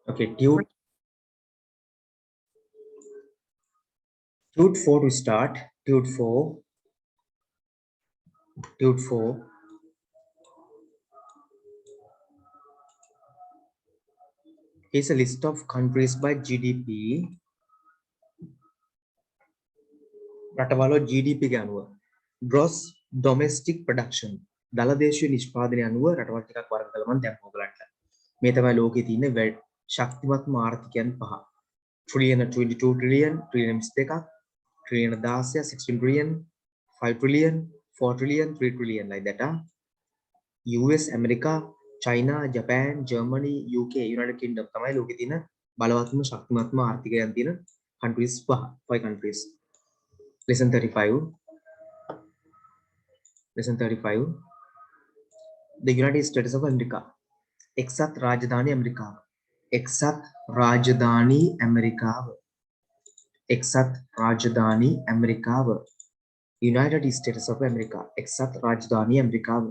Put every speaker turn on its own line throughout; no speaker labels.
Okay, tude 4 to start. Tude 4 is a list of countries by GDP. රටවල GDP ගනුව gross domestic production දලදේශීය නිෂ්පාදනය අනුව රටවල් ටිකක් වර්ග කළා මම දැන් ඔයගලන්ට මේ තමයි ලෝකයේ තියෙන ශක්තිමත්ම ආර්ථිකයන් පහ trillion 22 trillion trillion 22ක් trillion 16 16 trillion 5 trillion 4 trillion 3 trillion like that US America China Japan Germany UK United Kingdom තමයි ලෝකයේ තියෙන බලවත්ම ශක්තිමත්ම ආර්ථිකයන් තියෙන countries පහ 5 countries. Lesson 35. Lesson 35. The United States of America. එක්සත් රාජධානී ඇමරිකාව. එක්සත් රාජධානී ඇමරිකාව. එක්සත් රාජධානී ඇමරිකාව. United States of America. එක්සත් රාජධානී ඇමරිකාව.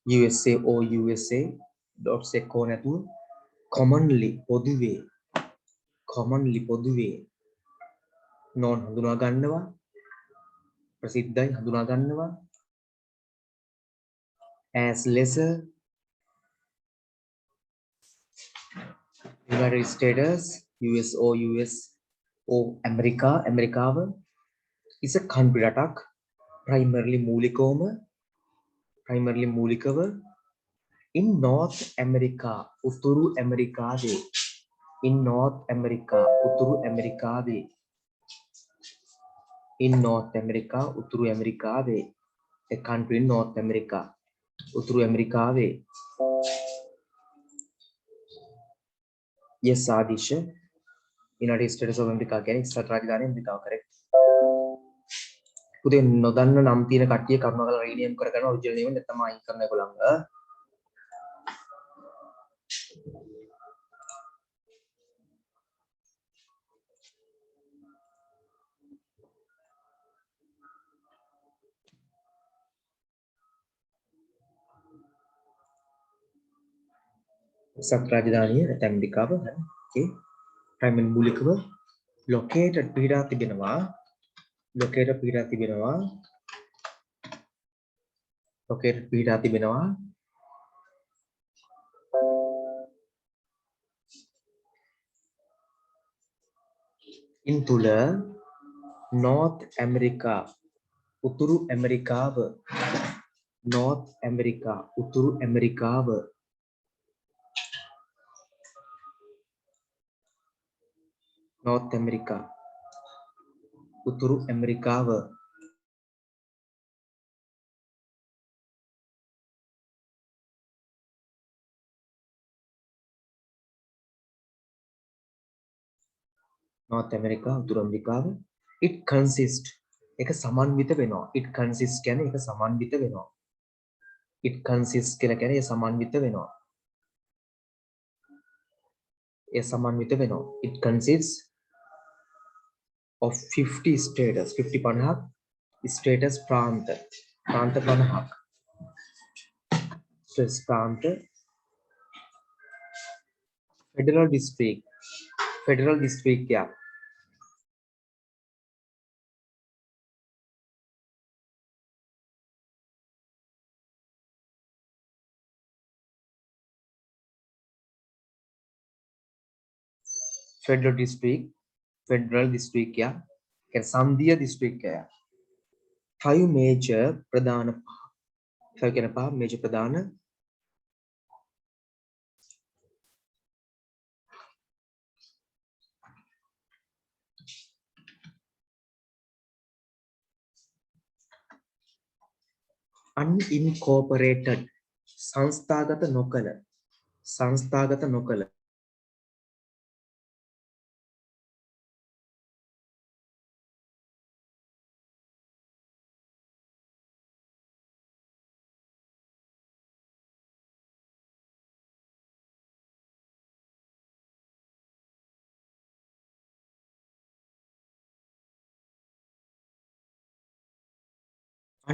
USA or USA dot say නැතුව commonly පොදුවේ non හඳුනා ගන්නවා ප්‍රසිද්ධයි හඳුනා ගන්නවා as lesser United States US or America ඇමරිකාව is a country රටක් primarily මූලිකව in North America උතුරු ඇමරිකාවේ in North America උතුරු ඇමරිකාවේ in North America උතුරු ඇමරිකාවේ a country in North America උතුරු ඇමරිකාවේ yes ආදිශ United States of America කියන්නේ එක්සත් රාජධානී ඇමරිකාව correct පුතේ නොදන්න නම් තියෙන කට්ටිය කරුණාකරලා රීනියම් කරගන්න ඔරිජිනල් නේම නැත්නම් අයින් කරන්න ඒගොල්ලන්ව එක්සත් රාජධානිය නැත්නම් ඇමරිකාව okay primary මූලිකව located පිහිටා තිබෙනවා in තුල North America උතුරු ඇමරිකාව North America උතුරු ඇමරිකාව North America උතුරු ඇමරිකාව North America උතුරු ඇමරිකාව it consists එක සමන්විත වෙනවා it consists කියන්නේ එක සමන්විත වෙනවා it consists කියලා කියන්නේ ඒ සමන්විත වෙනවා it consists of 50 states 50 50ක් states ප්‍රාන්ත 50ක් states ප්‍රාන්ත federal district yeah federal district yeah සංධීය district yeah 5 major ප්‍රධාන 5 කියන පහ major ප්‍රධාන unincorporated සංස්ථාගත නොකළ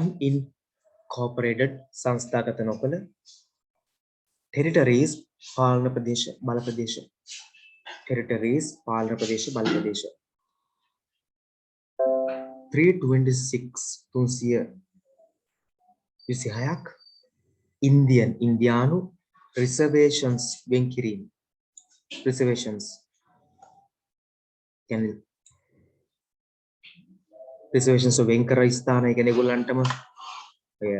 unincorporated සංස්ථාගත නොකළ territories පාලන ප්‍රදේශ බල ප්‍රදේශ territories පාලන ප්‍රදේශ බල ප්‍රදේශ 326 326ක් Indian ඉන්දියානු reservations වෙන් කිරීම reservations කියන්නේ reservations වෙන් කර ස්ථාන ඒ කියන්නේ ඒගොල්ලන්ටම ඔය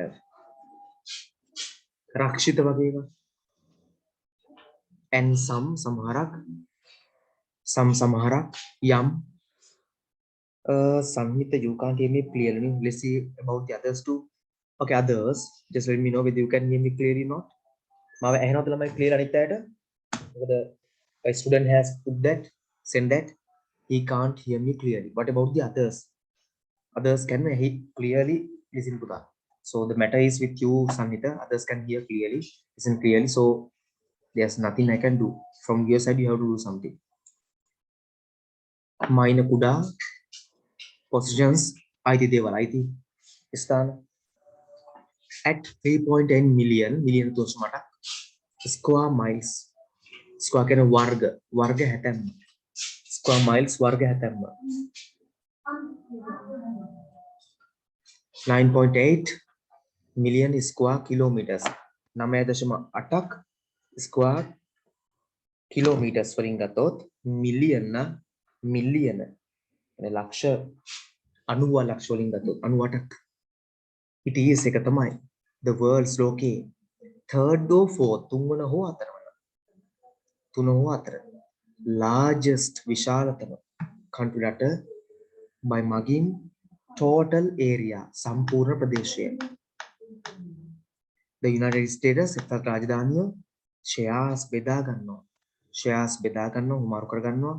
රක්ෂිත වගේම and some සමහරක් සමහරක් යම් Samhita, you can't hear me clearly. Let's see about the others too. Okay, others. Just let me know whether you can hear me clearly or not. Mawa ehnath lamai clear anik ayata. A student has put that, send that. He can't hear me clearly. What about the others? Others can he clearly listen to that. So the matter is with you, Samhita. Others can hear clearly, listen clearly. So there's nothing I can do. From your side, you have to do something. Maina kuda. Positions IT දේවල් IT ස්ථාන at 3.10 million තෝස් මට square miles square කියන වර්ග 70 square miles වර්ග 70 9.8 million square kilometers 9.8ක් square kilometers වලින් ගත්තොත් මිලියන ලක්ෂ 90 ලක්ෂ වලින් ගත්තොත් 98ක් it is එක තමයි the world's ලෝකේ third or fourth තුන්වන හෝ හතර largest විශාලතම country රට by මගින් total area සම්පූර්ණ ප්‍රදේශය the United States එක්සත් රාජධානිය shares බෙදා ගන්නවා හුමාරු කර ගන්නවා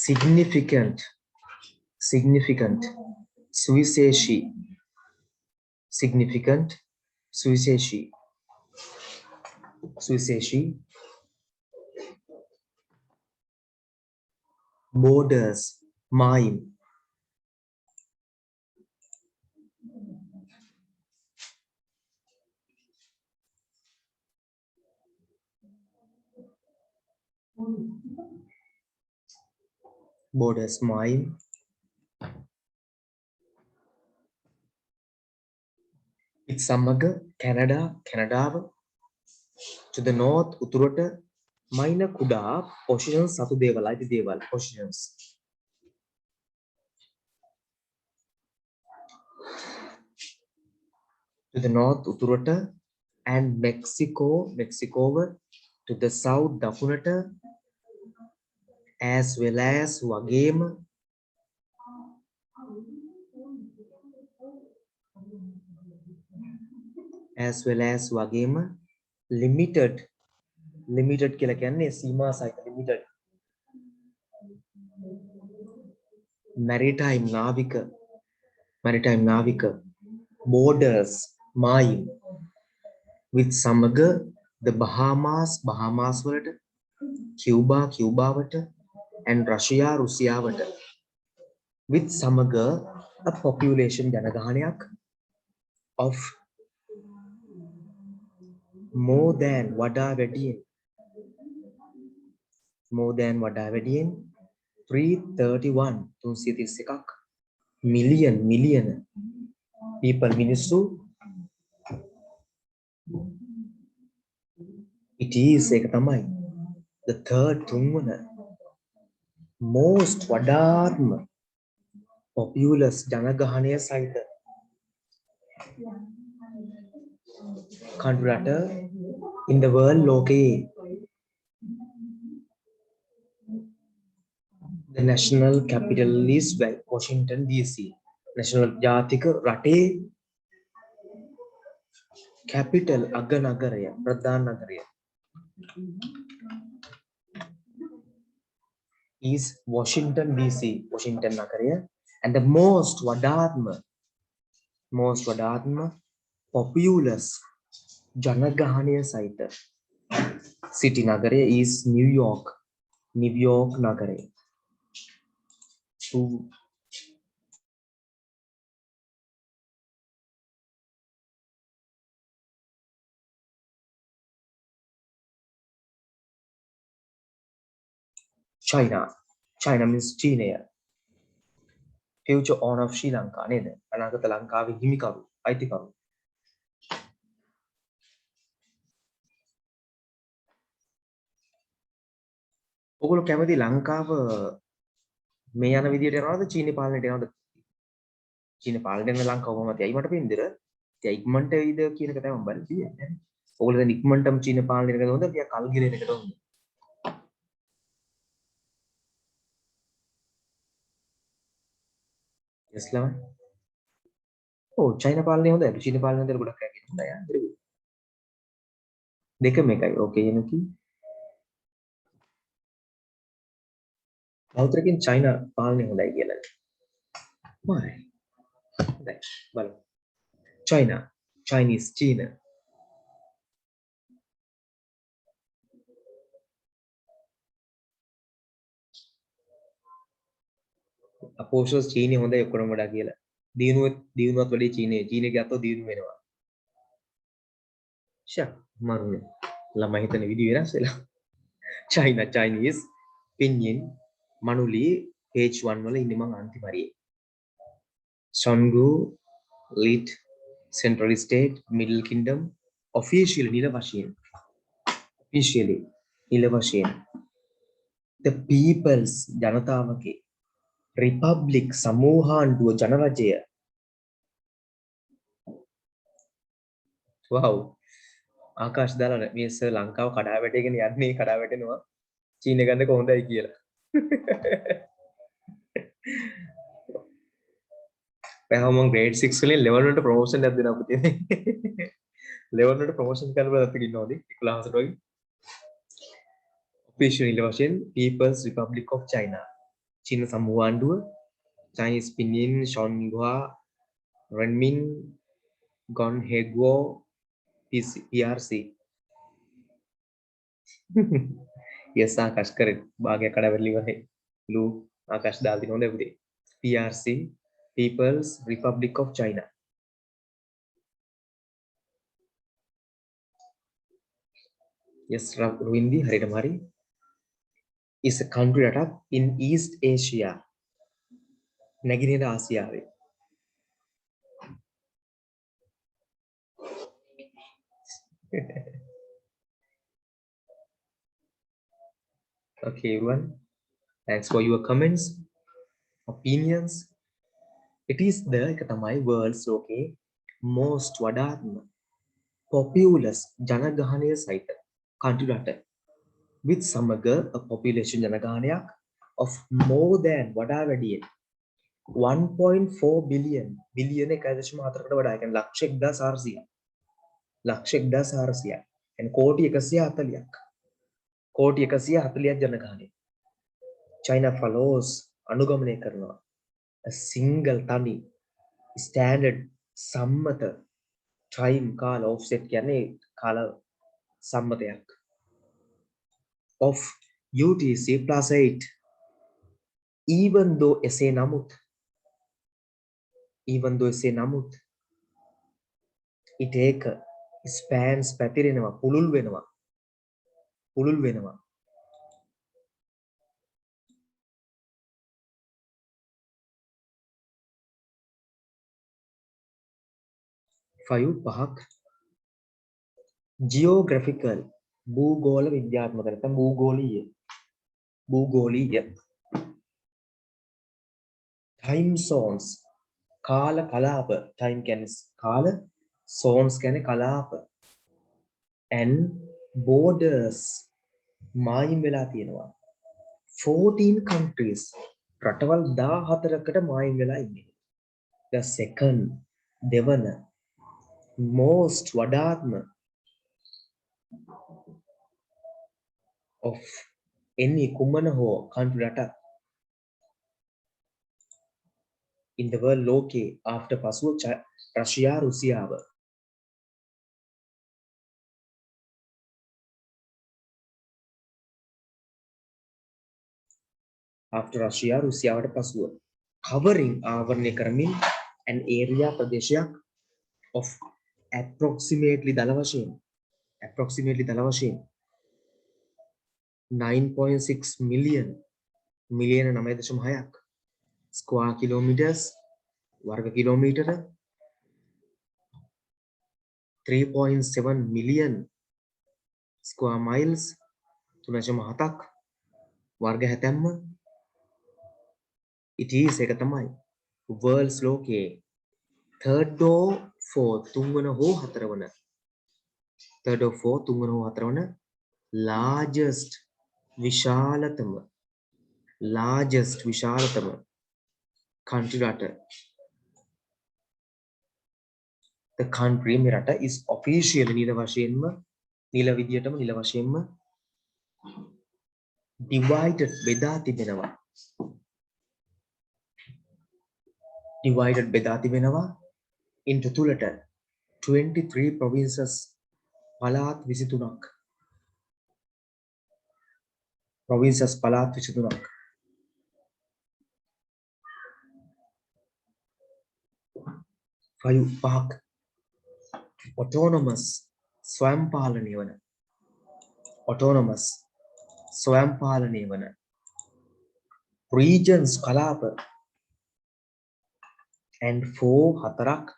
significant suviseshi borders mime it's සමග කැනඩාව to the north උතුරට minor කුඩා positions සතු දේවල් අයිති දේවල් positions to the north උතුරට and Mexico to the south දකුණට as well as වගේම limited කියලා කියන්නේ සීමා සහිත limited maritime නාවික borders mime with සමග the Bahamas වලට Cuba and Russia රුසියාවට with සමග a population ජනගහනයක් of more than වඩා වැඩියෙන් 331ක් million people මිනිස්සු it is එක තමයි the third තුන්වන most වඩාත්ම populous ජනගහනය සහිත country රට in the world ලෝකයේ the national capital is Washington DC national ජාතික රටේ capital අගනගරය ප්‍රධාන නගරය is Washington DC Washington නගරය and the most වඩාත්ම populous ජනගහනය සහිත city නගරය is New York නගරය China. China means China. Future owner of Sri Lanka නේද? අනාගත ලංකාවේ හිමිකරු, අයිතිකරු. ඔගොල්ලෝ කැමති ලංකාව මේ යන විදියට යනවද චීන පාලනයට යනවද? චීන පාලනයට යන ලංකාව කොහොමද? යයි මට පෙන්දර. ඒ ඉක්මනට එයිද කියන එක තමයි මම බලන්නේ. ඔගොල්ලෝ දැන් ඉක්මනටම චීන පාලනයට යනකද හොඳ? ටිකක් කල් ගිරෙන එකද හොඳ? yes ළමයි. ඔව් චීන පාලනය හොඳයි. චීන පාලනය හොඳට ගොඩක් අය කියන හොඳයි. very good. දෙකම එකයි. ඕකේ එනකි. අවුතරකින් චීන පාලනය හොඳයි කියලා. Why? හොඳයි. බලමු. China. Chinese China. අපෝෂස් චීනේ හොඳයි ඔක්කොම වඩා කියලා. දිනුවත් වැඩි චීනේ ගත්තොත් දිනු වෙනවා. ෂා මරුනේ. ළමයි හිතන විදිහ වෙනස් වෙලා. China Chinese pinyin manuli page 1 වල ඉන්නේ මං අන්තිම හරියේ. Songu lit Central State Middle Kingdom officially නිල වශයෙන්. Officially නිල වශයෙන්. The people's ජනතාවගේ Republic සමූහාණ්ඩුව ජනරජය. wow ආකාශ දාලා මේ සර් ලංකාව කඩා වැටගෙන යන්නේ කඩා වැටෙනවා චීන ගන්න කොහොඳයි කියලා. පැහැම මම grade 6 වලින් level 1ට promotion එකක් දෙනවා පුතේ. level 1ට promotion කරන්න බෑ ඉන්නවද 11ට වගේ. official නිල වශයෙන් People's Republic of China. චීන සමූහාණ්ඩුව Chinese pinyin Shanghua Renmin Gonhegwo PRC. yes ආකාශ කරේ භාගයක් කඩාවැටලි වගේ ලු ආකාශ දාලා දිනන හොඳයි පුතේ. PRC People's Republic of China. yes රුවින්දි හරියටම හරි. is a country රටක් in East Asia. නැගෙනහිර ආසියාවේ. okay everyone, thanks for your comments, opinions. It is the එක තමයි world's okay most වඩාත්ම populous ජනගහනය සහිත country රට with සමග a population ජනගහනයක් of more than වඩා වැඩියෙන් 1.4 billion billion 1.4කට වඩා කියන්නේ ලක්ෂ 1400 ලක්ෂ 1400 and කෝටි 140ක් කෝටි 140ක් ජනගහනය. China follows අනුගමනය කරනවා a single තනි standard සම්මත time කාල offset කියන්නේ කාල සම්මතයක් of UTC plus 8 even though එසේ නමුත් it take spans පැතිරෙනවා පුළුල් වෙනවා පහක් geographical භූගෝල විද්‍යාත්මක නැත්නම් භූගෝලීය time zones කාල කලාප time කියන්නේ කාල zones කියන්නේ කලාප and borders මායිම් වෙලා තියෙනවා 14 countries රටවල් 14කට මායිම් වෙලා ඉන්නේ. the second දෙවන most වඩාත්ම of any කුමන හෝ country රටක් in the world ලෝකේ after පසුව රෂ්‍යා රුසියාව. after රෂ්‍යා රුසියාවට පසුව covering ආවරණය කරමින් an area ප්‍රදේශයක් of approximately දල වශයෙන් 9.6 million මිලියන 9.6ක් ස්ක්වයර් කිලෝමීටර්ස් වර්ග කිලෝමීටර 3.7 මිලියන් ස්ක්වයර් මයිල්ස් 3.7ක් වර්ග හැතැම්ම it is එක තමයි world's ලෝකයේ third or fourth තුන්වන හෝ හතරවන third or fourth තුන්වන හෝ හතරවන largest විශාලතම country රට the country මේ රට is officially නිල වශයෙන්ම divided බෙදා තිබෙනවා into තුලට 23 provinces පළාත් 23ක් පහක් autonomous ස්වයං පාලනය වන regions කලාප and 4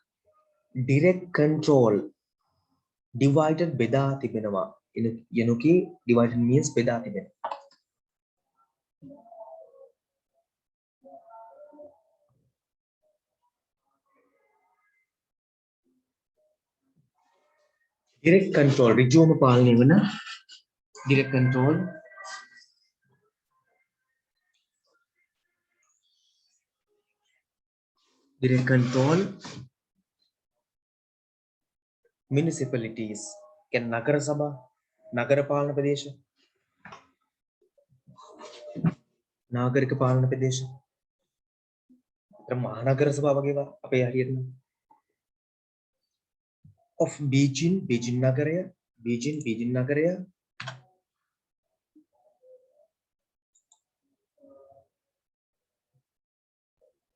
direct control divided බෙදා තිබෙනවා යනුකී divided means බෙදා තිබෙනවා direct control ඍජුවම පාලනය වන direct control municipalities can නගර සභා නගර පාලන ප්‍රදේශ නාගරික පාලන ප්‍රදේශ මහනගර සභා වගේ අපේ හරියට of Beijing නගරය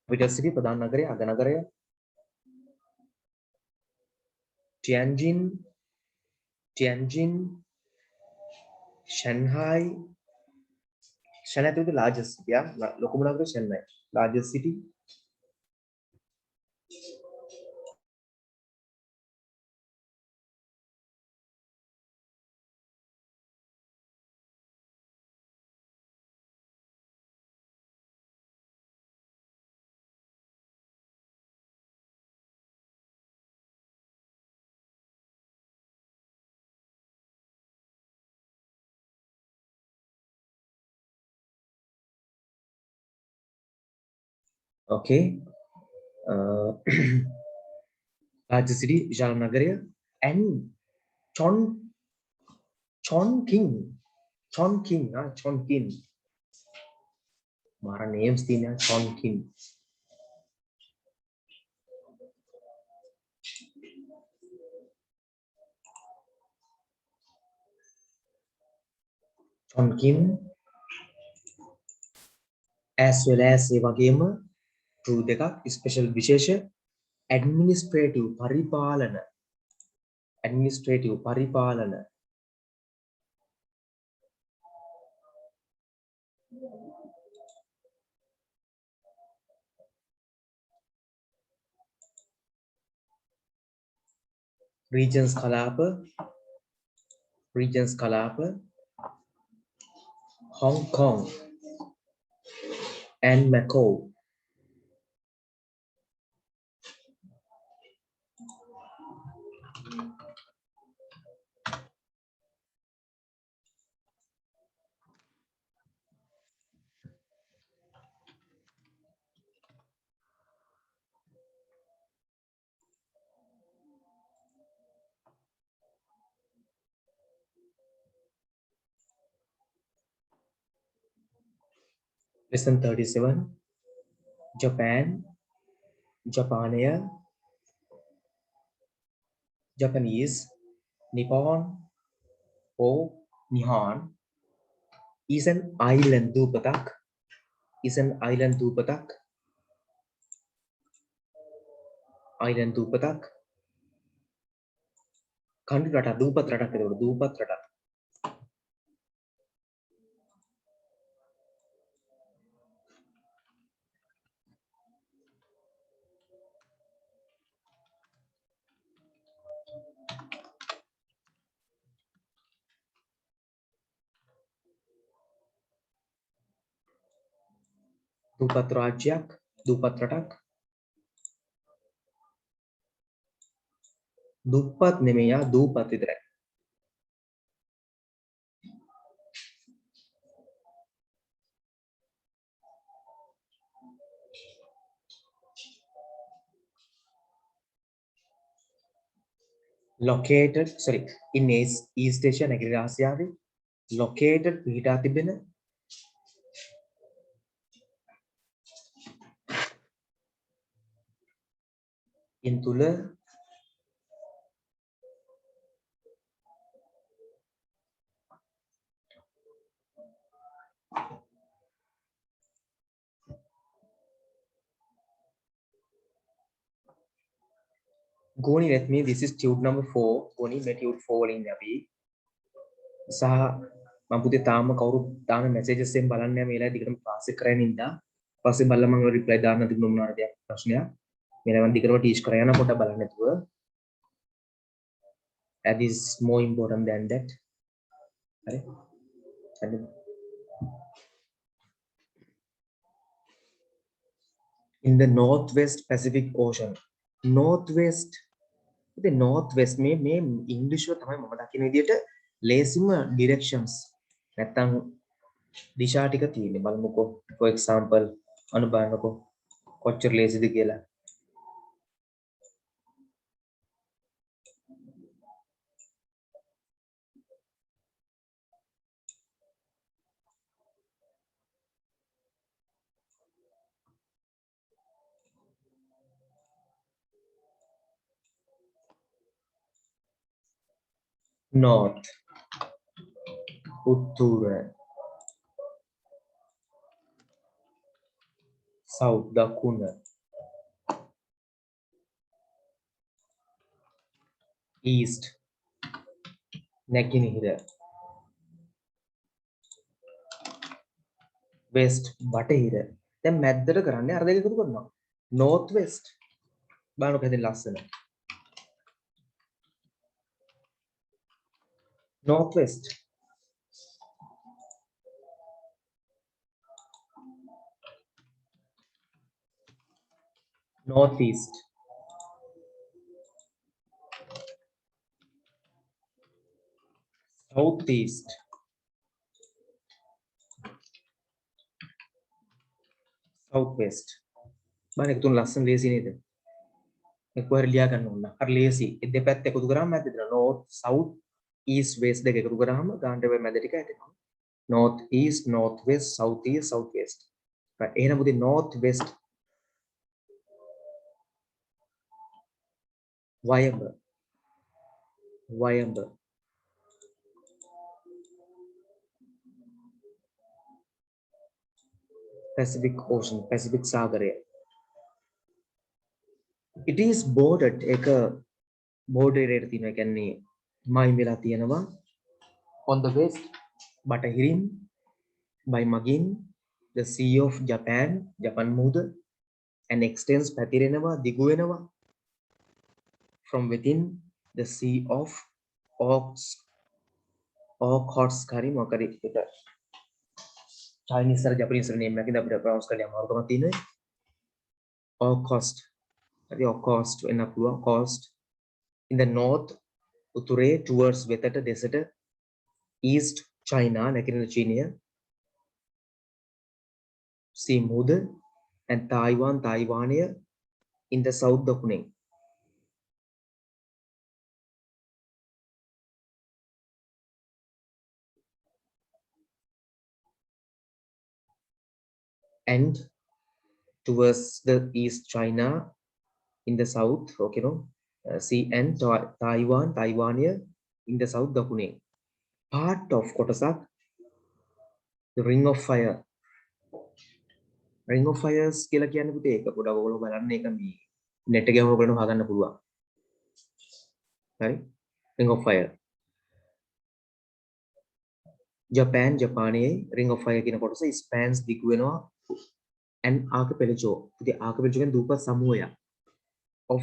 capital city ප්‍රධාන නගරය අග නගරය Tianjin Shanghai the largest city ලොකුම නගරය Shanghai largest city okay largest city විශාල නගරය and Chongqing මාර names තියෙනවා Chongqing as well as ඒ වගේම true දෙකක් special විශේෂ administrative පරිපාලන regions කලාප Hong Kong and Macau lesson 37 Japanaya Japanese Nippon or Nihon is an island දූපතක් කණ්ඩු රටක් දූපත් රටක් එතකොට දූපත් රටක් දූපත් රාජ්‍යයක්, දූපත් රටක්. දුප්පත් නෙමෙයි යා දූපත් විතරයි. located sorry in East Asia නැගෙනහිර ආසියාවේ located පිහිටා තිබෙන in තුල Goni, let me, this is tube number 4. Goni, මේ tube 4 වලින් අපි සහ මම පුතේ තාම කවුරු දාන messages එකෙන් බලන්නේ නැහැ මේලා දිගටම පාස් එක කරගෙන ඉඳා. පස්සේ බලලා මම reply දාන්න තිබුණ මොනවාද දෙයක් ප්‍රශ්නයක්. මේලා මම දිගටම teach කරගෙන යන පොඩ්ඩක් බලන්න නැතුව. That is more important than that. හරි. In the Northwest Pacific Ocean. Northwest the Northwest මේ English වල තමයි මම දකින විදිහට ලේසිම directions නැත්තම් දිශා ටික තියෙන්නේ බලමුකෝ for example අනුබලනකෝ කොච්චර ලේසිද කියලා North උතුර South දකුණ East නැගෙනහිර West බටහිර දැන් මැද්දට කරන්නේ අර දෙක එකතු කරනවා North West බලන්න කොහෙද ලස්සන Northwest Northeast Southeast Southwest බලන්න එක තුන ලස්සන ලේසි නේද එකවර ලියා ගන්න ඕන අර ලේසි ඒ දෙපැත්ත එකතු කරාම මැද්ද දෙනවා North South East West දෙක එකතු කරාම ගානට වෙයි මැද ටික ඇදෙනවා North East North West South East South West එහෙනම් මුදේ North West Wayamba Pacific Ocean Pacific සාගරය it is bordered එක border area එක තියෙනවා කියන්නේ මයින් වෙලා තියෙනවා on the west බටහිරින් by මගින් the sea of Japan ජපන් මුහුද and extends පැතිරෙනවා දිගු වෙනවා from within the sea of Okhotsk හරි මොකද ඒක Chinese or Japanese name එකකින් අපිට pronounce කරන්න අමාරුකමක් තියෙනවා Okhotsk හරි Okhotsk වෙන්න පුළුවන් coast in the north උතුරේ towards වෙතට දෙසට east China නැගෙනහිර චීනය sea මුහුද and Taiwanය in the south දකුණේ and towards the east China in the south okay no sea and Taiwanය in the south දකුණේ part of කොටසක් the ring of fires කියලා කියන්නේ පුතේ ඒක පොඩක් ඔයගොල්ලෝ බලන්න ඒක මේ net එකේ ඔයගොල්ලෝ හොයාගන්න පුළුවන් හරි ring of fire ජපානයේ ring of fire කියන කොටස spans දිගු වෙනවා and archipelago පුතේ archipelago කියන්නේ දූපත් සමූහයක් of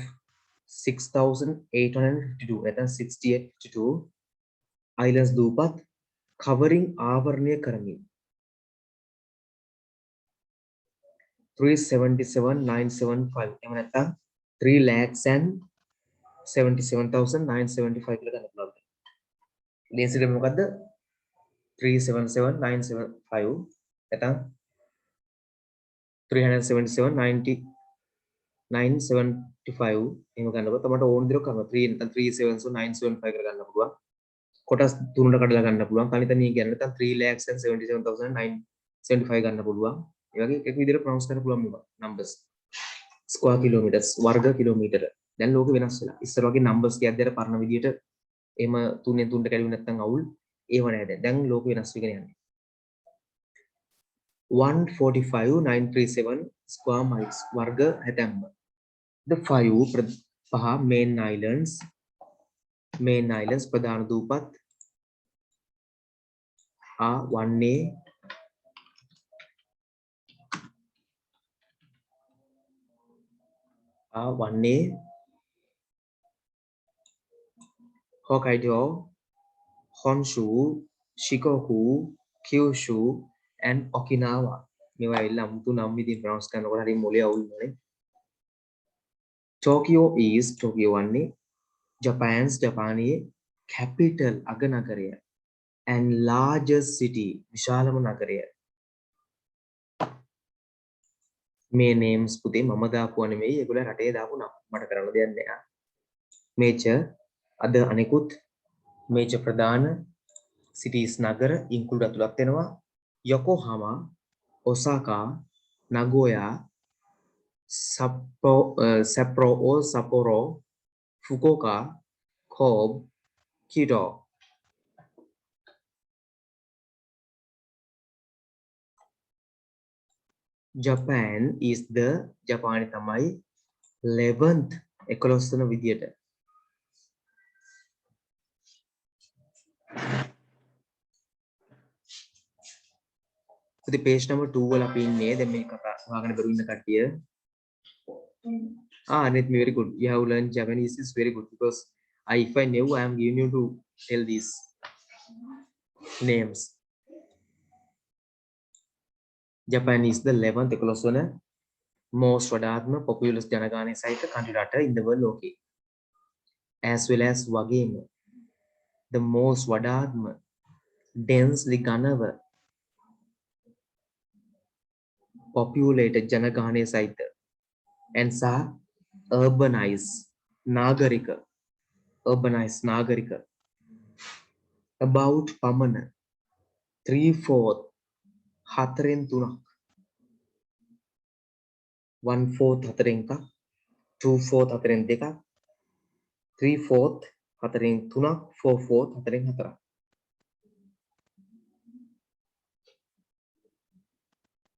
6852 නැත්නම් 6852 islands දූපත් covering ආවරණය කරමින් 377,975 එහෙම නැත්නම් 3,77,975 කියලා ගන්න පුළුවන්. density මොකද්ද? 377,975 නැත්නම් 377,975 එහෙම ගන්නකොට තමයි ඕන දේ කරනවා. 3 නැත්නම් 377,975 කියලා ගන්න පුළුවන්. කොටස් තුනකට කඩලා ගන්න පුළුවන්. කලිතනිය කියන්නේ නැත්නම් 3,77,975 ගන්න පුළුවන්. ඒ වගේ එක විදිහට ප්‍රොනවුන්ස් කරන්න පුළුවන් මේවා. numbers. ස්ක්වයර් කිලෝමීටර්ස් වර්ග කිලෝමීටර. දැන් ලෝකෙ වෙනස් වෙලා. ඉස්සර වගේ numbers කියද්දී අර පරණ විදිහට එහෙම 3ෙන් 3ට කැඩුවේ නැත්නම් අවුල් ඒව නෑ දැන්. දැන් ලෝකෙ වෙනස් වෙගෙන යන්නේ. 145,937 square miles වර්ග හැතැම්ම. The පහ main islands ප්‍රධාන දූපත් වන්නේ Hokkaido, Honshu, Shikoku, Kyushu and Okinawa. මේවා එල්ල අමුතු නම් විදිහින් ප්‍රොනවුන්ස් කරනකොට හරිය මොලේ අවුල් වෙනවා. Tokyo වන්නේ ජපානයේ capital අගනගරය and largest city විශාලම නගරය. මේ names පුතේ මම දාපුවා නෙමෙයි ඒගොල්ලෝ රටේ දාපු නම්. මට කරන්න දෙයක් නෑ. major අද අනිකුත් major ප්‍රධාන cities නගර include අතුලත් වෙනවා. Yokohama, Osaka, Nagoya, Sapporo, Fukuoka, Kobe, Kyoto. Japan is the ජපානයේ තමයි 11th 11 වෙනි විදියට. ඉතින් page number 2 වල අපි ඉන්නේ. දැන් මේ කතා හොයාගෙන බැරුව ඉන්න කට්ටිය. Anit, very good. You have learned Japanese is very good because if I knew, I am giving you to tell these names. Japan is the 11th 11 වන most වඩාත්ම populous ජනගහනය සහිත country රට in the world ලෝකේ. As well as වගේම the most වඩාත්ම densely ඝනව populated ජනගහනය සහිත and සහ urbanized නාගරික about පමණ 3/4 4න් 3ක් 1/4 4න් එකක් 2/4 4න් දෙකක් 3/4 4න් 3ක් 4/4 4න් 4ක්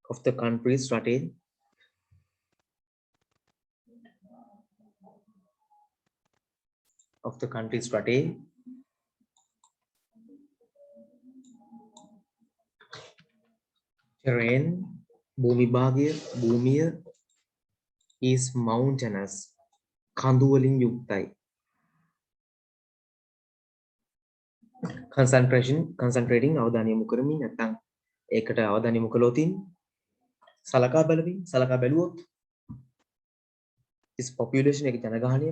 of the countries රටේ terrain භූමිය is mountainous කඳු වලින් යුක්තයි. concentrating අවධානය යොමු කරමින් නැත්නම් ඒකට අවධානය යොමු කළොතින් සලකා බැලුවොත් is population එක ජනගහනය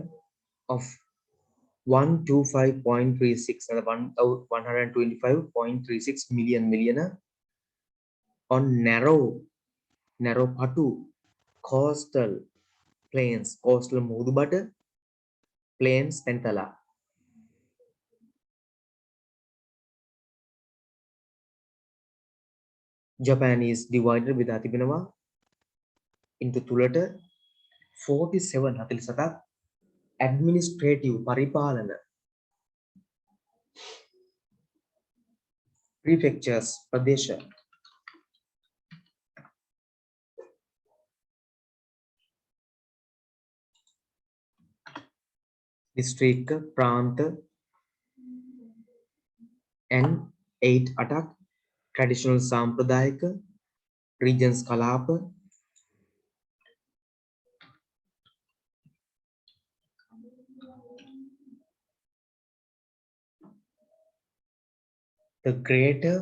of 125.36 and 125.36 million on narrow patu coastal plains coastal මුහුදුබඩ plains pentala Japan is divided බෙදා තිබෙනවා into තුලට 47 administrative පරිපාලන prefectures ප්‍රදේශ district ප්‍රාන්ත and 8 traditional සාම්ප්‍රදායික regions කලාප the greater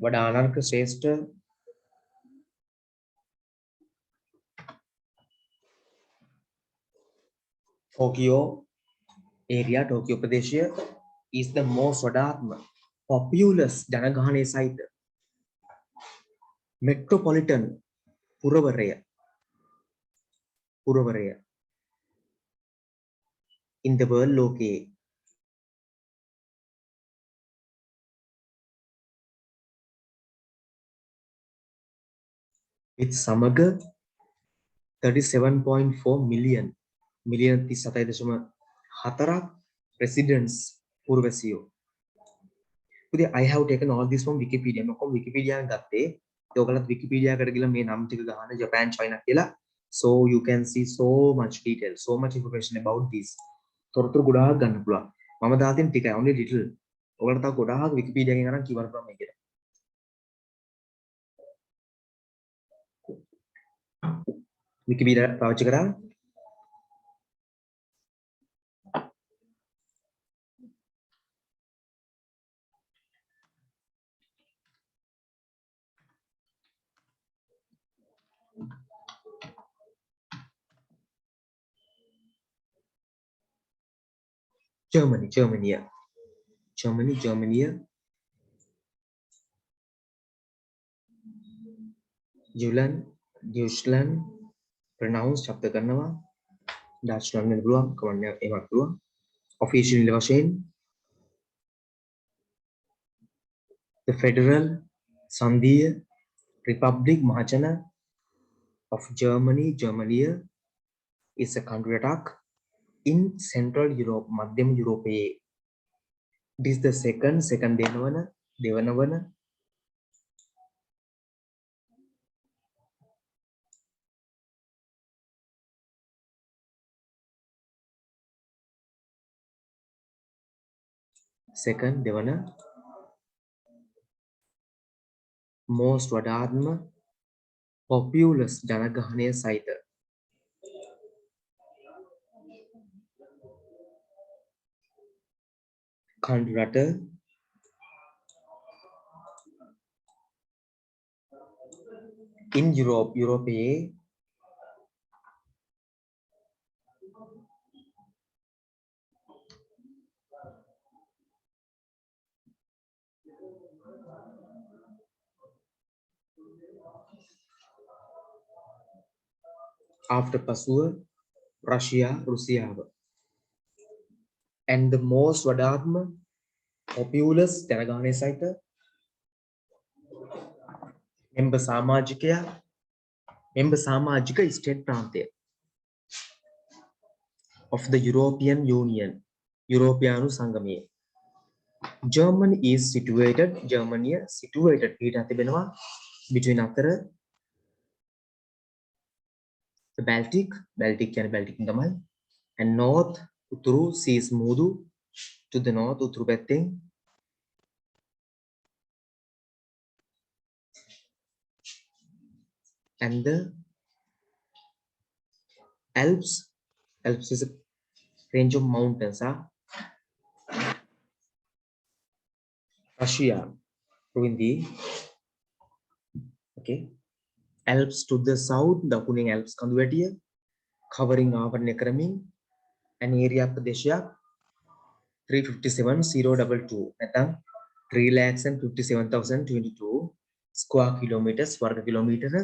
වඩා අනර්ක ශ්‍රේෂ්ඨ Tokyo area, Tokyo ප්‍රදේශය is the most වඩාත්ම populous ජනගහනය සහිත metropolitan පුරවරය in the world ලෝකයේ with සමග 37.4 million 37.4 residents පුරවැසියෝ. I have taken all this from Wikipedia. මම Wikipedia එකෙන් ගත්තේ. ඔයගලත් Wikipedia එකට ගිහලා මේ නම් ටික ගහන Japan China කියලා. So you can see so much detail, so much information about this. තොරතුරු ගොඩාක් ගන්න පුළුවන්. මම දාතින් ටිකයි only little. ඔයගලට තව ගොඩාක් Wikipedia එකෙන් අරන් කියවන්න පුළුවන් මේකට. Wikipedia පාවිච්චි කරා. Germany. Deutschland pronounce ශබ්ද කරනවා. Deutschland වෙන පුළුවන්, කවන්න ඒවත් පුළුවන්. Official වශයෙන් the Federal Sandhීය Republic මහජන of Germany is a country attack in Central Europe, මධ්‍යම යුරෝපයේ. It is the second දෙවන most වඩාත්ම populous ජනගහනය සහිත country රට in Europe යුරෝපයේ after පසුව රුසියාව and the most වඩාත්ම populous ජනගහනය සහිත member සමාජික state ප්‍රාන්තය of the European Union යුරෝපියානු සංගමය. Germany is situated පිට තිබෙනවා between අතර the Baltic කියන්නේ Baltic තමයි and north උතුරු seas මුහුදු to the north උතුරු පැත්තෙන් and the Alps is a range of mountains. Russia රුවින්දී okay Alps to the south දකුණෙන් Alps කඳු වැටිය covering ආවරණය කරමින් an area ප්‍රදේශයක් 357,022 නැත්නම් 3,57,022 square kilometers වර්ග කිලෝමීටර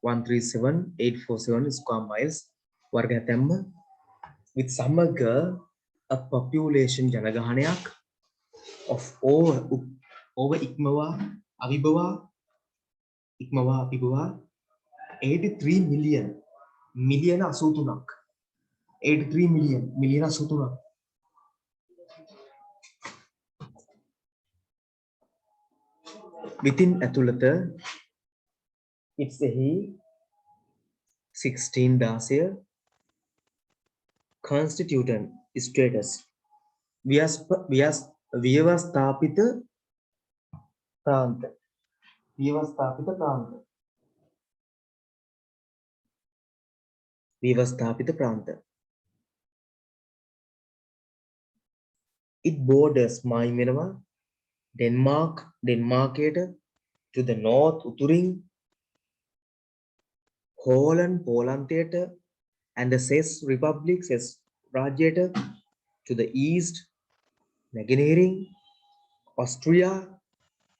137,847 square miles වර්ග හැතැම්ම with සමග a population ජනගහනයක් of over ඉක්මවා අභිබවා 83 million මිලියන 83ක් 83 million මිලියන 83ක් within ඇතුළත it's a 16 constituent status ව්‍යවස්ථාපිත ප්‍රාන්ත it borders මායිම් වෙනවා ඩෙන්මාර්කයට to the north උතුරින් Holland පෝලන්තයට and the Czech Republic රාජ්‍යයට, to the east, නැගෙනහිරින්, Austria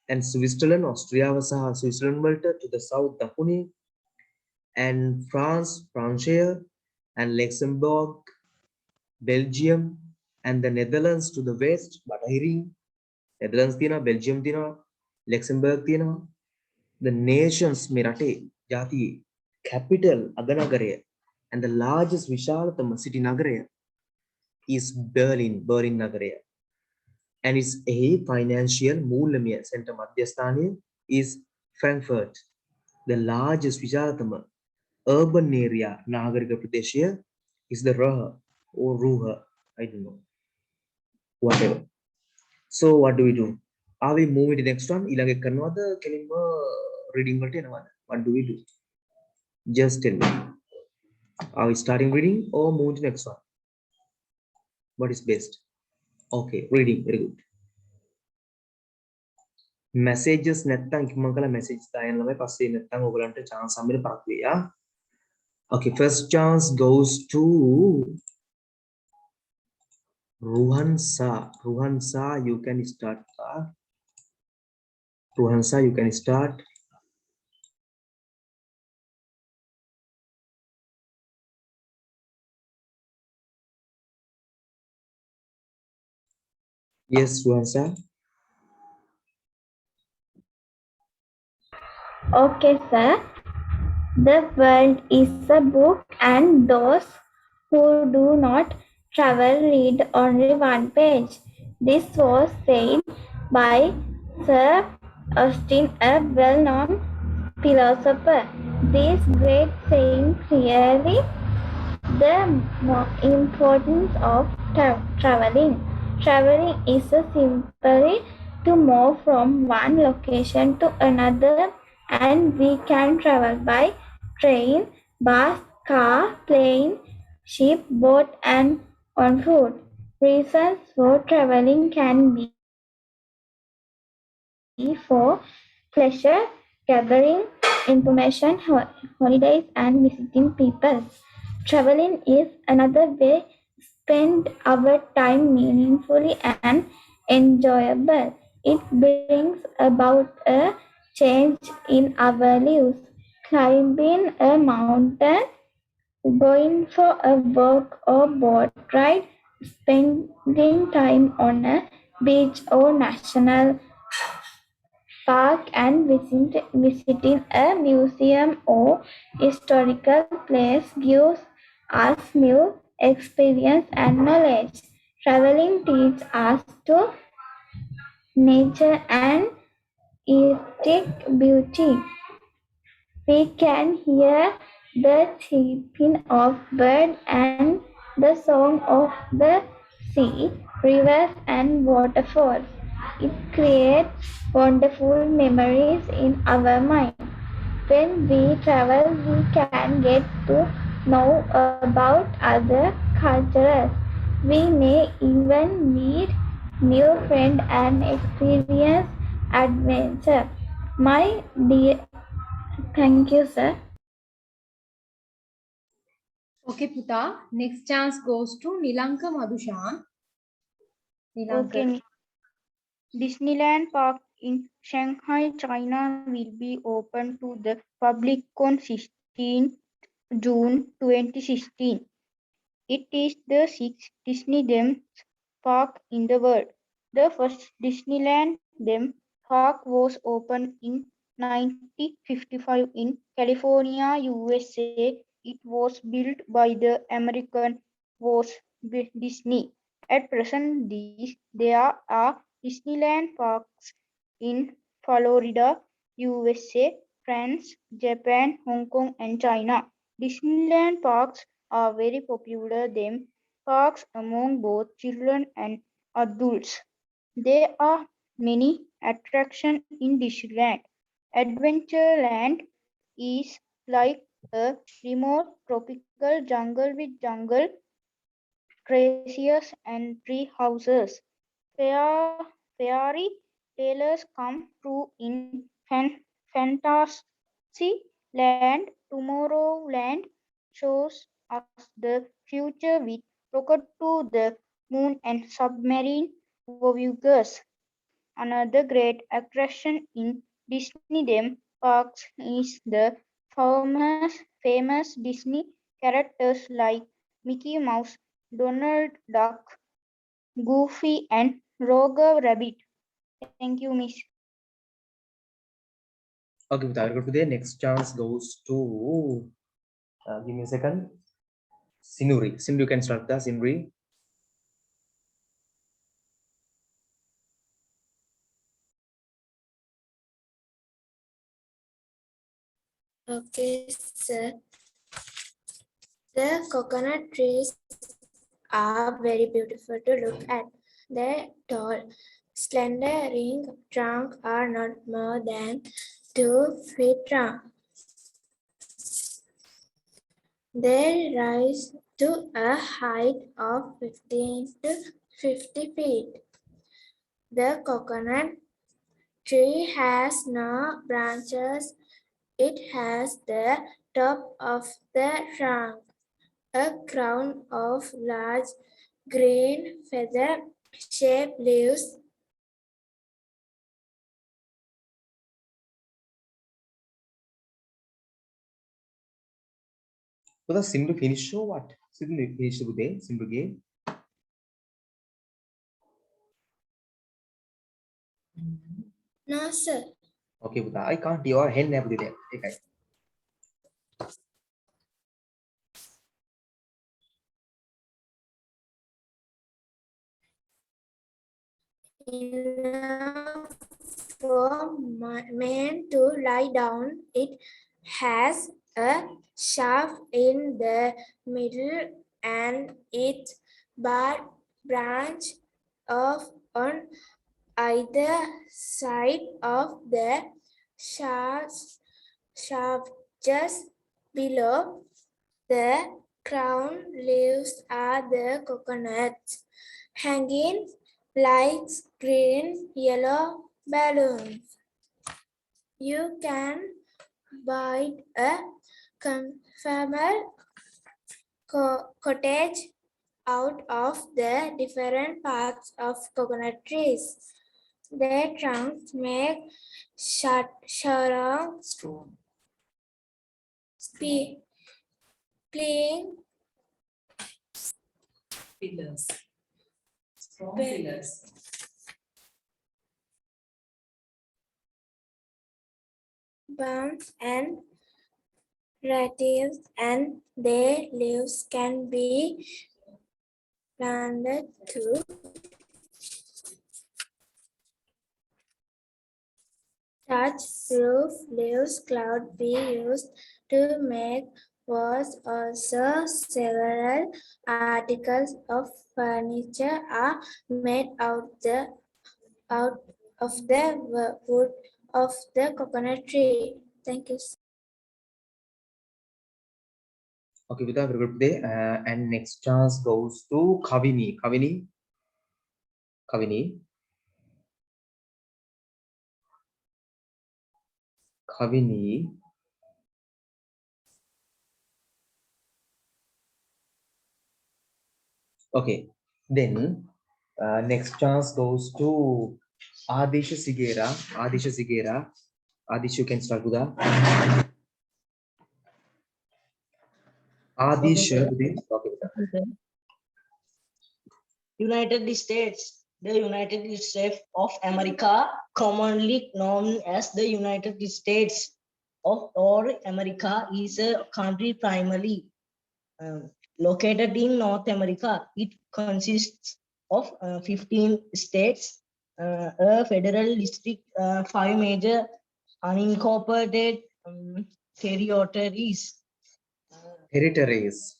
and Switzerland, Australia සහ Switzerland වලට, to the south, දකුණේ, and France, Francia, and Luxembourg, Belgium, and the Netherlands to the west, බටහිරින්, Netherlands තියෙනවා, Belgium තියෙනවා, Luxembourg තියෙනවා. The nations මේ රටේ ජාතියේ capital අගනගරය and the largest විශාලතම city නගරය is Berlin, Berlin නගරය. And its a financial මූල්‍යමය center මධ්‍යස්ථානය is Frankfurt. The largest විශාලතම urban area නාගරික ප්‍රදේශය is the Ruhr or Ruhr, I don't know, whatever. So what do we do? Are we moving to the next one? ඊළඟ එක කරනවද කෙලින්ම reading වලට එනවද? What do we do? Just tell me. Are we starting reading or moving to the next one? What is best? Okay, reading, very good. Messages නැත්තම් මම කළා message දායන් ළමයි පස්සේ නැත්තම් ඔයගලන්ට chance හම්බෙන්න පරක් වෙයි ආ. Okay, first chance goes to Ruhansa. Ruhansa, you can start. Ruhansa, you can start. Yes, Ruhansa.
Okay, sir. The world is a book, and those who do not travel read only one page. This was said by Sir Austin, a well-known philosopher. This great saying clearly the importance of traveling. Traveling is simply to move from one location to another, and we can travel by train, bus, car, plane, ship, boat, and on foot. Reasons for traveling can be for pleasure, gathering information, holidays, and visiting people. Traveling is another way spend our time meaningfully and enjoyable. It brings about a change in our lives. Climbing a mountain, going for a walk or boat ride, spending time on a beach or national park, and visiting a museum or historical place gives us new experience and knowledge. Traveling teaches us to nature and aesthetic beauty. We can hear the chirping of birds and the song of the sea, rivers, and waterfalls. It creates wonderful memories in our mind. When we travel, we can get to know about other cultures. We may even meet new friends and experience adventure. My dear, thank you, sir.
Okay, Puta. Next chance goes to Nilanka Madhushan. Nilanka.
Okay. Disneyland Park in Shanghai, China will be open to the public on 16 June 2016. It is the sixth Disney theme park in the world. The first Disneyland theme park was opened in 1955 in California, USA. It was built by the American Walt Disney. At present, there are Disneyland parks in Florida, USA, France, Japan, Hong Kong, and China. Disneyland parks are very popular theme parks among both children and adults. There are many attractions in Disneyland. Adventureland is like a remote tropical jungle with jungle glaciers and tree houses. Fairy tales come true in Fantasyland. Tomorrowland shows us the future with rocket to the moon, and submarine voyages. Another great attraction in Disney theme parks is the famous Disney characters like Mickey Mouse, Donald Duck, Goofy, and Roger Rabbit. Thank you, Miss.
Okay, without go to the next chance goes to give me a second. Sinuri. Sinuri, you can start the Sinuri.
Okay, sir. The coconut trees are very beautiful to look at. Their tall, slender ring trunks are not more than 2 feet long. They rise to a height of 15 to 50 feet. The coconut tree has no branches. It has the top of the trunk, a crown of large green feather-shaped leaves.
So the Sinuri finish show what? Sinuri finish the day. Sinuri game.
No, sir.
Okay, Buddha. I can't your hand never did it. Okay.
Enough for men to lie down. It has a shaft in the middle and its bark branch off on either side of the shaft just below the crown leaves are the coconuts hanging like green yellow balloons. You can buy a comfortable cottage out of the different parts of coconut trees. Their trunks make strong playing
Pillars. Strong pillars.
buns and rattles, and their leaves can be planted to touch roof leaves cloud be used to make walls. Also, several articles of furniture are made out of the wood of the coconut tree. Thank you.
Okay, Buddha. Very good day. And next chance goes to Kavini. Kavini. Kavini. Kavini. Okay, then next chance goes to Adisha Sigera. Adisha Sigera. Adisha, you can start with that. Adisha. Okay,
Okay. United States. The United States of America, commonly known as the United States of America, is a country primarily located in North America. It consists of 15 states, a federal district, 5 major unincorporated territories.
Territories.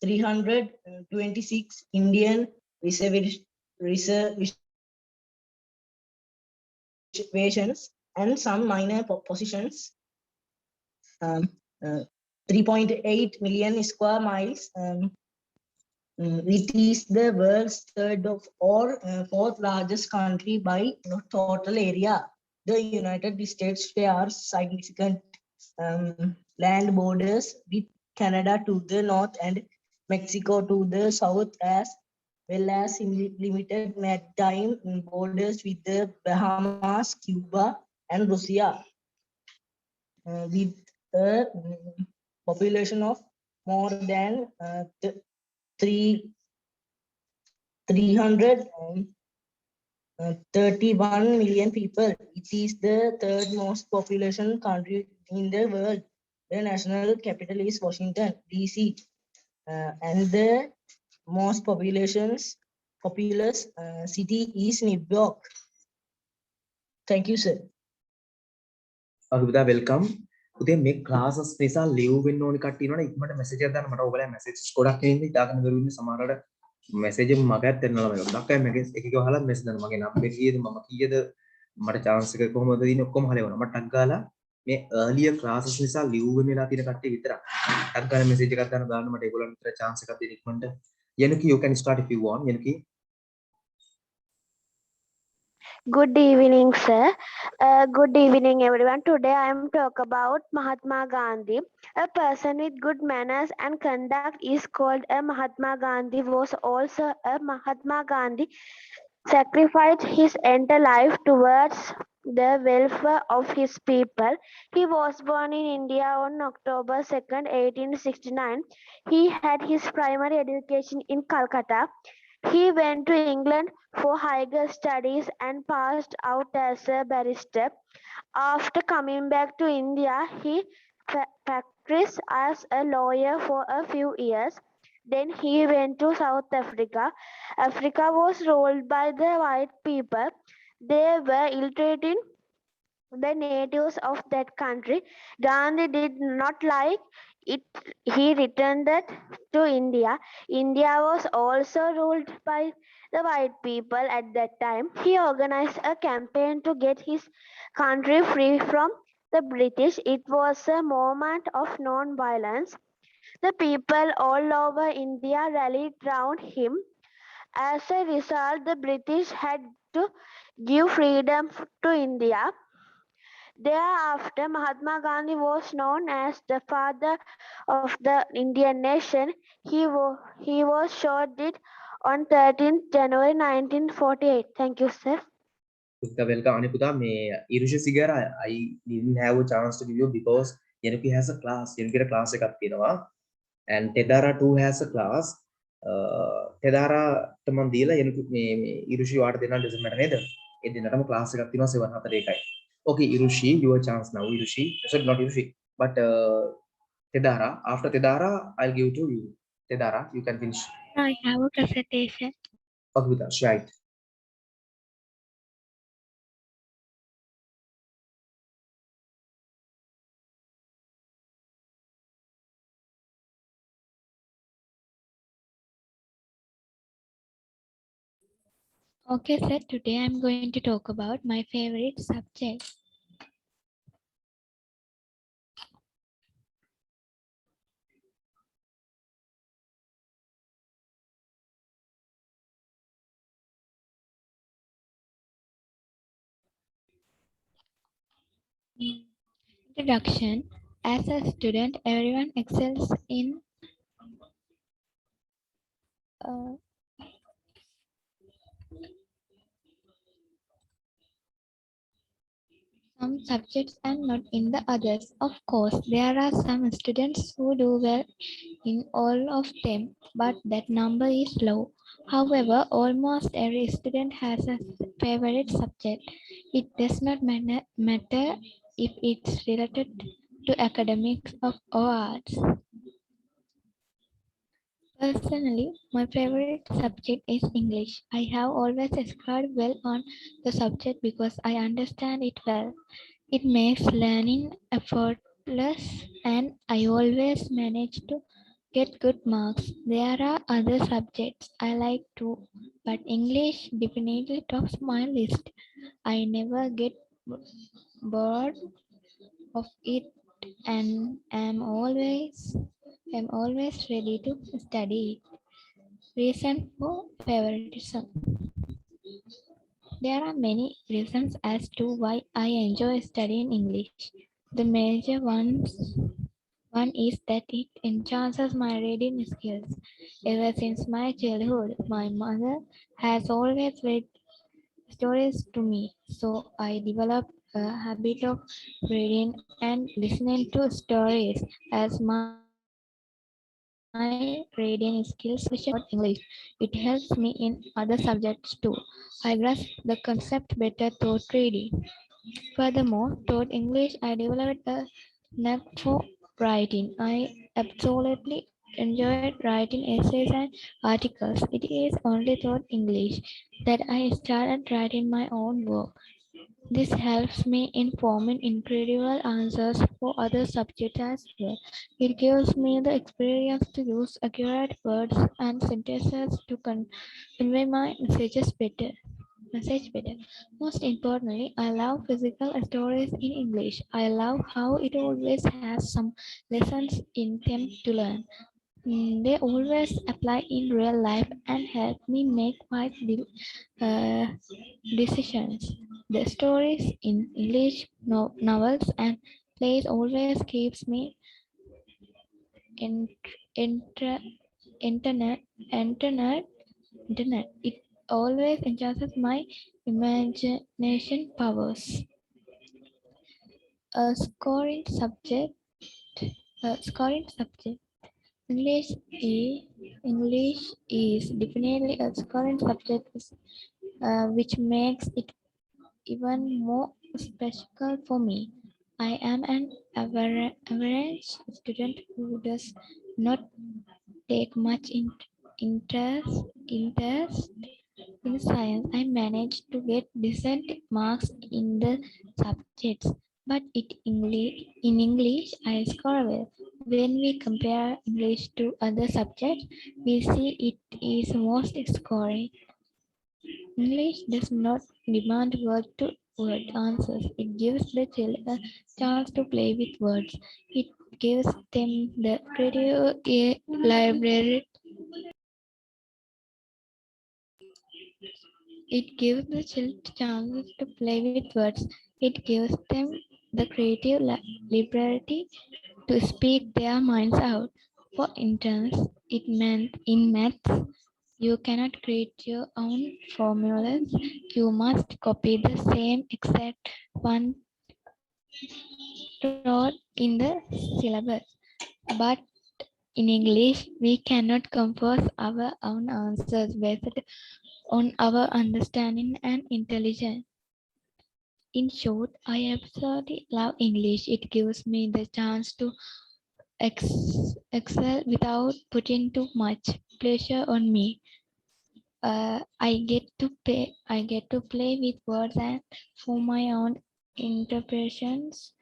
326 Indian reservations and some minor positions. 3.8 million square miles. It is the world's third of or fourth largest country by total area. The United States shares significant land borders with Canada to the north and Mexico to the south, as well as in limited maritime borders with the Bahamas, Cuba, and Russia, with a population of more than 331 million people. It is the third most population country in the world. The national capital is Washington, D.C., and the most populous city is New York. Thank you, sir.
අගිබදා welcome. පුතේ මේ classes නිසා leave වෙන්න ඕනි කට්ටිය ඉන්නවනේ ඉක්මනට message එකක් දාන්න. මට ඔයගොල්ලෝ මැසේජස් ගොඩක් එන්නේ ඉතාලගෙන ගරුන්නේ සමහරවල් මැසේජ් එක මගත් එන්නවා මේක. ගොඩක් අය මගේ එකක වහලා මැසේජ් දානවා. මගේ නම්බර් කීයද මම කීයද මට chance එක කොහොමද දෙන්නේ ඔක්කොම හලේ වුණා. මට ටක් ගාලා මේ earlier classes නිසා ලිව් වෙන්න වෙලා තියෙන කට්ටිය විතරක් ටක් ගාලා මැසේජ් එකක් දාන්න මට ඒගොල්ලන්ට විතර chance එකක් දෙන්න ඉක්මනට. යනුකි you can start if you want. යනුකි
Good evening, sir. Good evening, everyone. Today I am talk about Mahatma Gandhi. A person with good manners and conduct is called a Mahatma Gandhi. Was also a Mahatma Gandhi sacrificed his entire life towards the welfare of his people. He was born in India on October 2nd, 1869. He had his primary education in Calcutta. He went to England for higher studies and passed out as a barrister. After coming back to India, he practiced as a lawyer for a few years. Then he went to South Africa. Africa was ruled by the white people. They were ill-treating the natives of that country. Gandhi did not like it. He returned to India. India was also ruled by the white people at that time. He organized a campaign to get his country free from the British. It was a moment of non-violence. The people all over India rallied round him. As a result, the British had to give freedom to India. Thereafter, Mahatma Gandhi was known as the father of the Indian nation. He was shot dead on 13th January 1948. Thank you, sir.
පුතා welcome. අනේ පුතා මේ ඉරුෂි සිගාර I didn't have a chance to give you because යනුකි has a class. යනුකිට class එකක් තියෙනවා. And Tedara too has a class. Tedara තමන් දීලා යනුකි මේ ඉරුෂි වාට දෙන්න ඩිසෙම්බර් නේද? ඒ දිනටම class එකක් තියෙනවා 7:41යි. Okay, Irushi, your chance now. Irushi, sorry, not Irushi, but Tedara. After Tedara, I'll give to you. Tedara, you can finish.
I have a presentation.
Okay, with us, right.
Okay, sir. Today I'm going to talk about my favorite subject. Introduction. As a student, everyone excels in some subjects and not in the others. Of course, there are some students who do well in all of them, but that number is low. However, almost every student has a favorite subject. It does not matter if it's related to academics or arts. Personally, my favorite subject is English. I have always scored well on the subject because I understand it well. It makes learning effortless and I always manage to get good marks. There are other subjects I like too, but English definitely tops my list. I never get bored of it and am always ready to study it. Reason for favoritism. There are many reasons as to why I enjoy studying English. The major one One is that it enhances my reading skills. Ever since my childhood, my mother has always read stories to me, so I developed a habit of reading and listening to stories as my reading skills, especially English. It helps me in other subjects too. I grasp the concept better through reading. Furthermore, taught English, I developed a knack for writing. I absolutely enjoyed writing essays and articles. It is only taught English that I started writing my own work. This helps me in forming incredible answers for other subjects as well. It gives me the experience to use accurate words and sentences to convey my message better. Most importantly, I love physical stories in English. I love how it always has some lessons in them to learn. They always apply in real life and help me make wise uh, decisions. The stories in English novels and plays always keeps me in, inter, internet. It always enhances my imagination powers. A scoring subject. English is definitely a scoring subject, which makes it even more special for me. I am an average student who does not take much interest in science. I managed to get decent marks in the subjects, but in English I score well. When we compare English to other subjects, we see it is most scoring. English does not demand word-to-word answers. It gives the child a chance to play with words. It gives them the creative library. It gives the child chances to play with words. It gives them the creative liberty to speak their minds out. For instance, it meant in maths, you cannot create your own formulas. You must copy the same exact one taught in the syllabus. But in English, we cannot compose our own answers based on our understanding and intelligence. In short, I absolutely love English. It gives me the chance to excel without putting too much pressure on me. I get to play with words and form my own interpretations.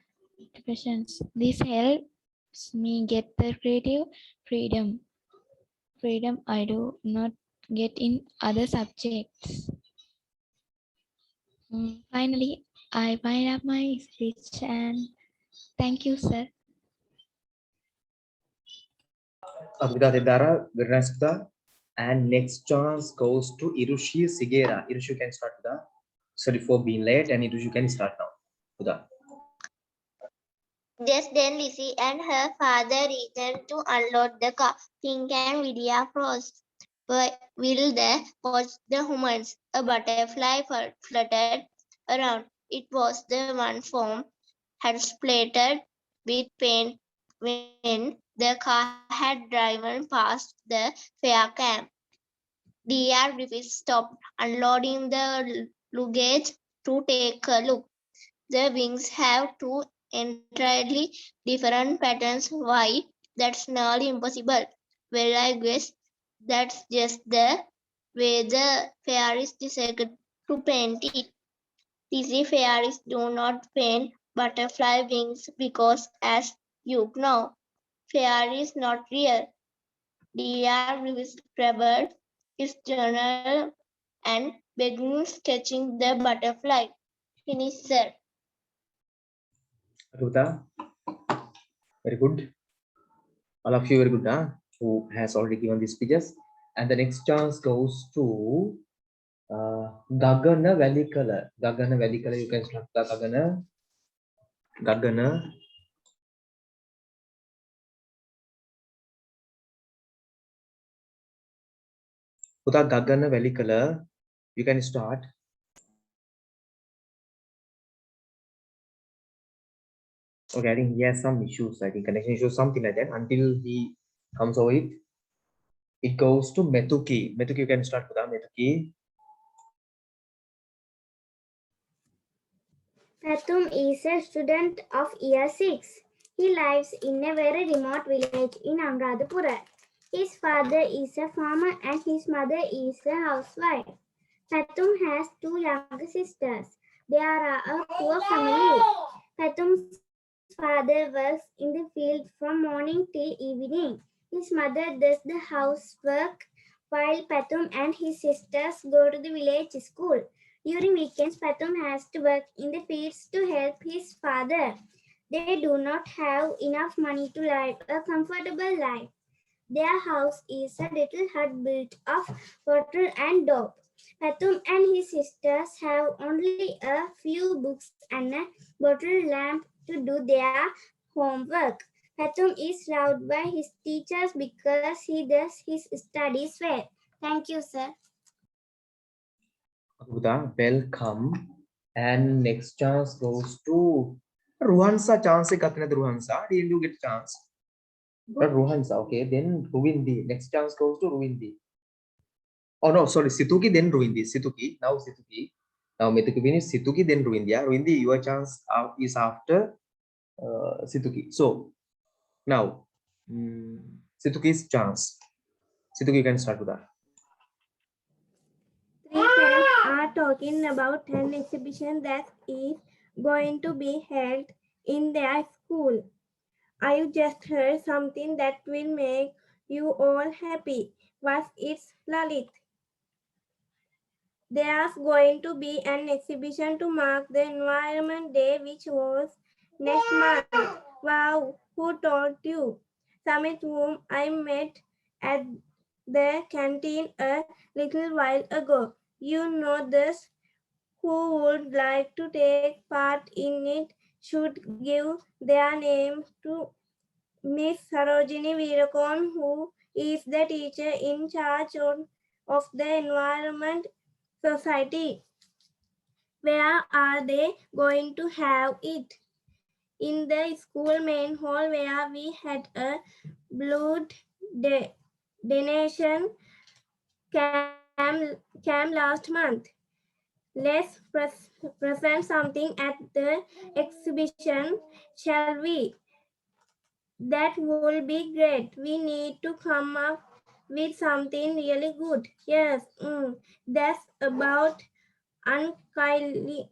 This helps me get the creative freedom I do not get in other subjects. Finally, I wind up my speech and thank you, sir.
Abhida Dara, very nice. And next chance goes to Irushi Sigera. Irushi, you can start with that. Sorry for being late, and Irushi, you can start now. Huda.
Just then Lizzie and her father returned to unload the car. Pink and Vidya froze. Will they watch the humans? A butterfly fluttered around. It was the one form had splattered with paint when the car had driven past the fair camp. Dear Griffith stopped unloading the luggage to take a look. The wings have two entirely different patterns. Why? That's nearly impossible. Well, I guess that's just the way the fairies decided to paint it. Disney fairies do not paint butterfly wings because, as you know, fairies not real. Dear grabbed his journal and began sketching the butterfly. Finish, sir.
Huda, very good. All of you very good, huh? Who has already given these speeches. And the next chance goes to Gagana Valikala. Gagana Valikala, you can start. Gagana. පුතා ගගන වැලිකල, you can start. Okay, I think he has some issues. I think connection issues, something like that. Until he comes over it, it goes to Metuki. Metuki, you can start with that. Metuki.
Patum is a student of year 6. He lives in a very remote village in Anuradhapura. His father is a farmer and his mother is a housewife. Patum has 2 younger sisters. They are a poor family. Patum's father works in the field from morning till evening. His mother does the housework while Patum and his sisters go to the village school. During weekends, Patum has to work in the fields to help his father. They do not have enough money to live a comfortable life. Their house is a little hut built of wattle and dope. Patum and his sisters have only a few books and a bottle lamp to do their homework. Patum is loved by his teachers because he does his studies well. Thank you, sir.
Buddha, welcome. And next chance goes to Ruhansa. Chance got another Ruhansa. Didn't you get a chance? But Ruhansa, okay. Then Ruindi. Next chance goes to Ruindi. Oh no, sorry, Situki, then Ruindi. Situki, now Situki. Now Metuki finish Situki, then Ruindi. Yeah, Ruindi, your chance is after Situki. So now Situki's chance. Situki, you can start with that.
3 friends are talking about an exhibition that is going to be held in their school. I just heard something that will make you all happy. Was it Lalit? There's going to be an exhibition to mark the Environment Day, which was next month. Wow, who told you? Samit, whom I met at the canteen a little while ago. You know this. Who would like to take part in it should give their name to Miss Sarojini Veerakon, who is the teacher in charge of the Environment Society. Where are they going to have it? In the school main hall where we had a blood donation camp last month. Let's present something at the exhibition, shall we? That will be great. We need to come up with something really good. Yes, that's about unkiling.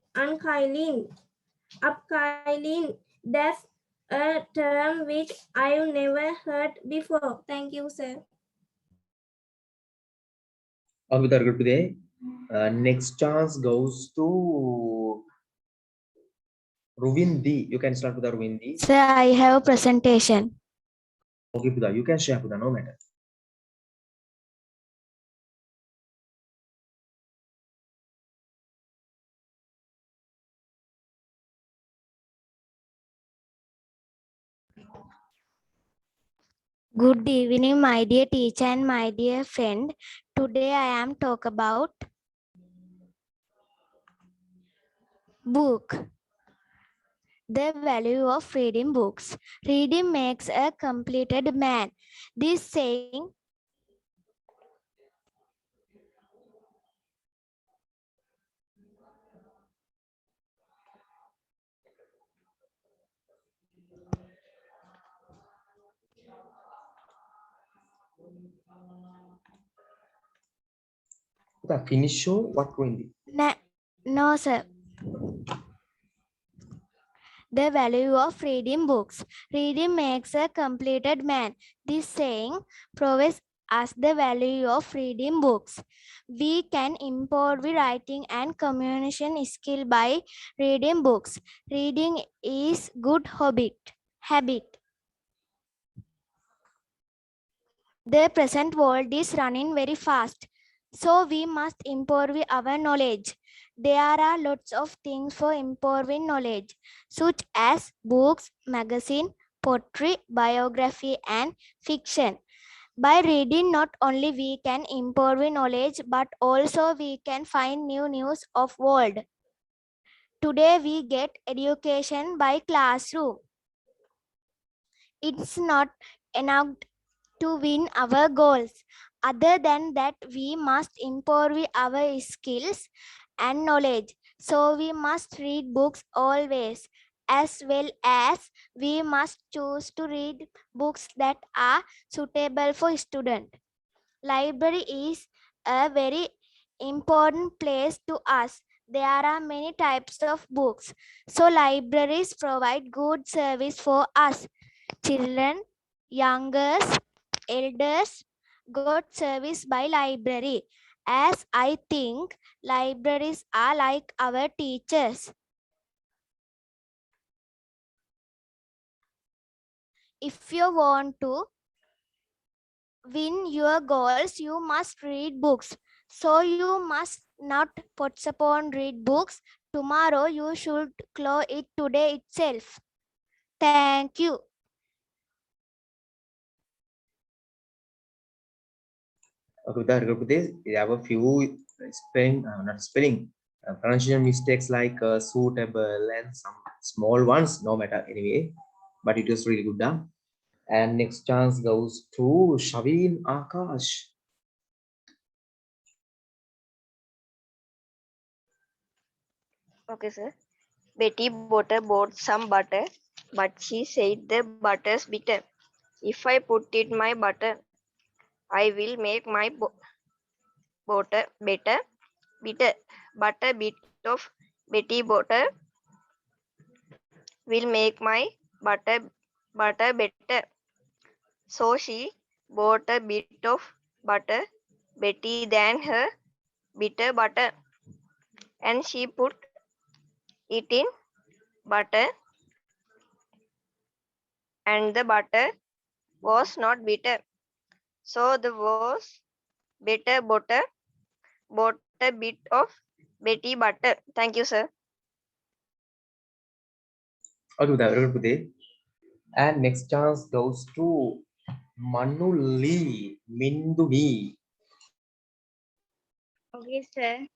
Upkiling. That's a term which I've never heard before. Thank you, sir.
Okay, good today. Next chance goes to Ruvindi. You can start with the Ruvindi.
Sir, I have a presentation.
Okay, Buddha, you can share Buddha, no matter.
Good evening, my dear teacher and my dear friend. Today I am talk about book. The value of reading books. Reading makes a completed man. This saying
Buddha, finish show what Ruvindi?
no, sir. The value of reading books. Reading makes a completed man. This saying proves us the value of reading books. We can improve writing and communication skill by reading books. Reading is good habit. The present world is running very fast, so we must improve our knowledge. There are lots of things for improving knowledge, such as books, magazine, poetry, biography, and fiction.
By reading, not only we can improve knowledge, but also we can find new news of world. Today we get education by classroom. It's not enough to win our goals. Other than that, we must improve our skills and knowledge. So we must read books always, as well as we must choose to read books that are suitable for students. Library is a very important place to us. There are many types of books. So libraries provide good service for us. Children, youngers, elders got service by library. As I think libraries are like our teachers. If you want to win your goals, you must read books. So you must not postpone read books. Tomorrow you should close it today itself. Thank you.
Okay, with that, we have a few pronunciation mistakes like suitable and some small ones, no matter anyway, but it was really good done. And next chance goes to Shaveen Akash.
Okay, sir. Betty bought some butter, but she said the butter's bitter. If I put it my butter, I will make my butter better, bitter. But a bit of Betty butter will make my butter better. So she bought a bit of butter, better than her bitter butter, and she put it in butter, and the butter was not bitter. So the was better butter bought a bit of Betty butter. Thank you, sir.
Okay, with that, and next chance goes to Manu Lee Mindumi.
Okay, sir.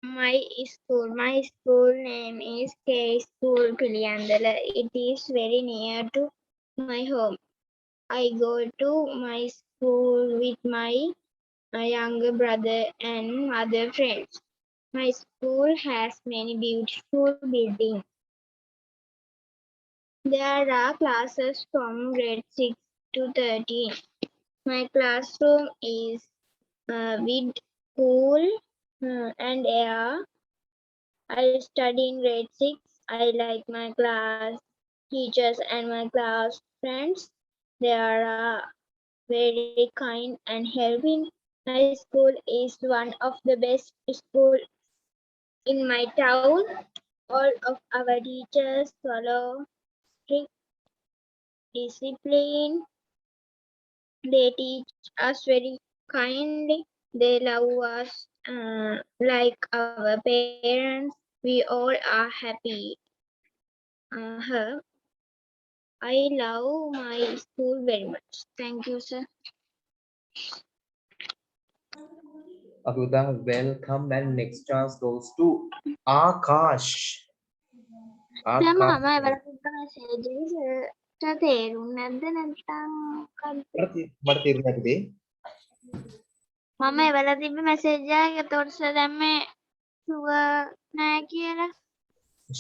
My school name is K School Piliandala. It is very near to my home. I go to my school with my younger brother and other friends. My school has many beautiful buildings. There are classes from grade 6 to 13. My classroom is with cool and air. I study in grade 6. I like my class teachers and my class friends. They are very kind and helping. My school is one of the best schools in my town. All of our teachers follow strict discipline. They teach us very kindly. They love us like our parents. We all are happy. I love my school very much. Thank you, sir.
Aguda, welcome. And next chance goes to Akash.
මම එවලට messages තේරුම් නැද්ද නැත්නම්
මට තේරුණා පුතේ.
මම එවල තිබ්බ message එක එතකොට දැම්මේ ෂුවර් නෑ කියලා.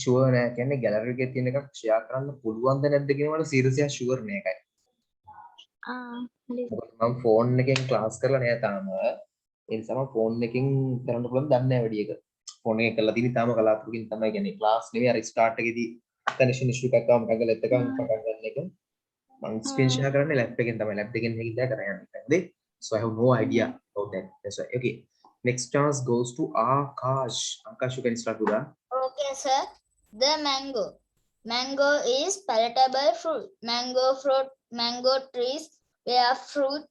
ෂුවර් නෑ කියන්නේ ගැලරි එකේ තියෙන එකක් ෂෙයා කරන්න පුළුවන්ද නැද්ද කියන වල සීරියස්ලිය ෂුවර් නෑ එකයි. මම ෆෝන් එකෙන් ක්ලාස් කරලා නෑ තාම. ඒ නිසා මම ෆෝන් එකෙන් කරන්න පුළුවන් දන්නේ නෑ වැඩි එක. ෆෝන් එකේ කරලා තියෙන්නේ තාම කලාතුරකින් තමයි කියන්නේ ක්ලාස් නෙවෙයි අර ස්ටාර්ට් එකේදී කනෙක්ෂන් ඉෂුව එකක් ආවම කගල එතකන් පටන් ගන්න එක. මම ස්ක්‍රීන් ෂෙයා කරන්නේ ලැප් එකෙන් තමයි. ලැප් එකෙන් මේක ඉඳලා කරන්නේ. So I have no idea about that. That's why. Okay. Next chance goes to Akash. Akash, you can start with that.
Okay, sir. The mango. Mango is palatable fruit. Mango trees bear fruit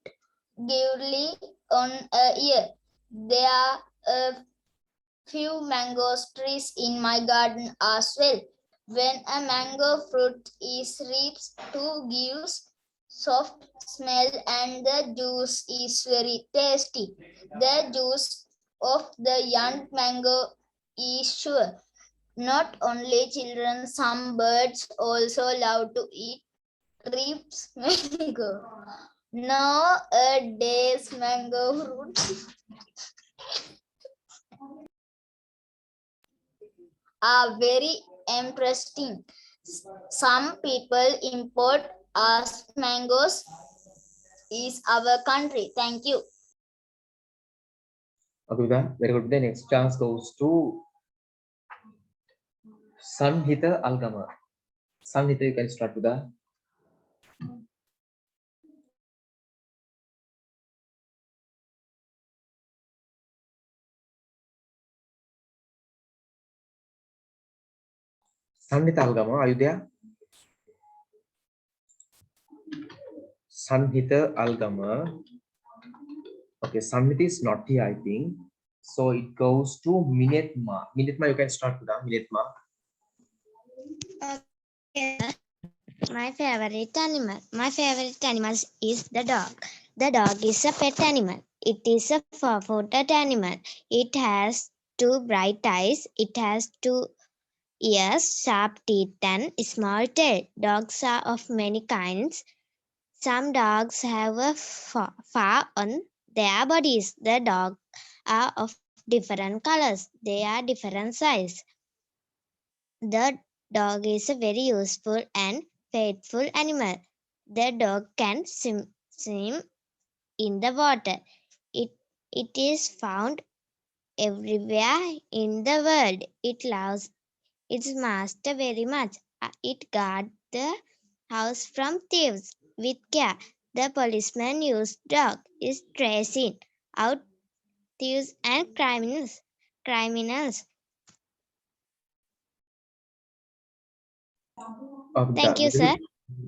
gively on a year. There are a few mango trees in my garden as well. When a mango fruit is reached to gives soft smell and the juice is very tasty. The juice of the young mango is sure. Not only children, some birds also love to eat Trips mango. No a day's mango fruit are very interesting. Some people import as mangoes is our country. Thank you.
Okay, Vida, very good. The next chance goes to Sanhita Algama. Sanhita, you can start with that. Sanhita Algama, are you there? Sanhita Algama. Okay, Sanhita is not here, I think. So it goes to Minetma. Minetma, you can start with that. Minetma.
My favorite animal. My favorite animal is the dog. The dog is a pet animal. It is a four-footed animal. It has two bright eyes. It has two ears, sharp teeth, and small tail. Dogs are of many kinds. Some dogs have a fur on their bodies. The dogs are of different colors. They are different size. The dog is a very useful and faithful animal. The dog can swim in the water. It is found everywhere in the world. It loves its master very much. It guards the house from thieves with care. The policeman used dog is tracing out thieves and criminals. Thank you, sir.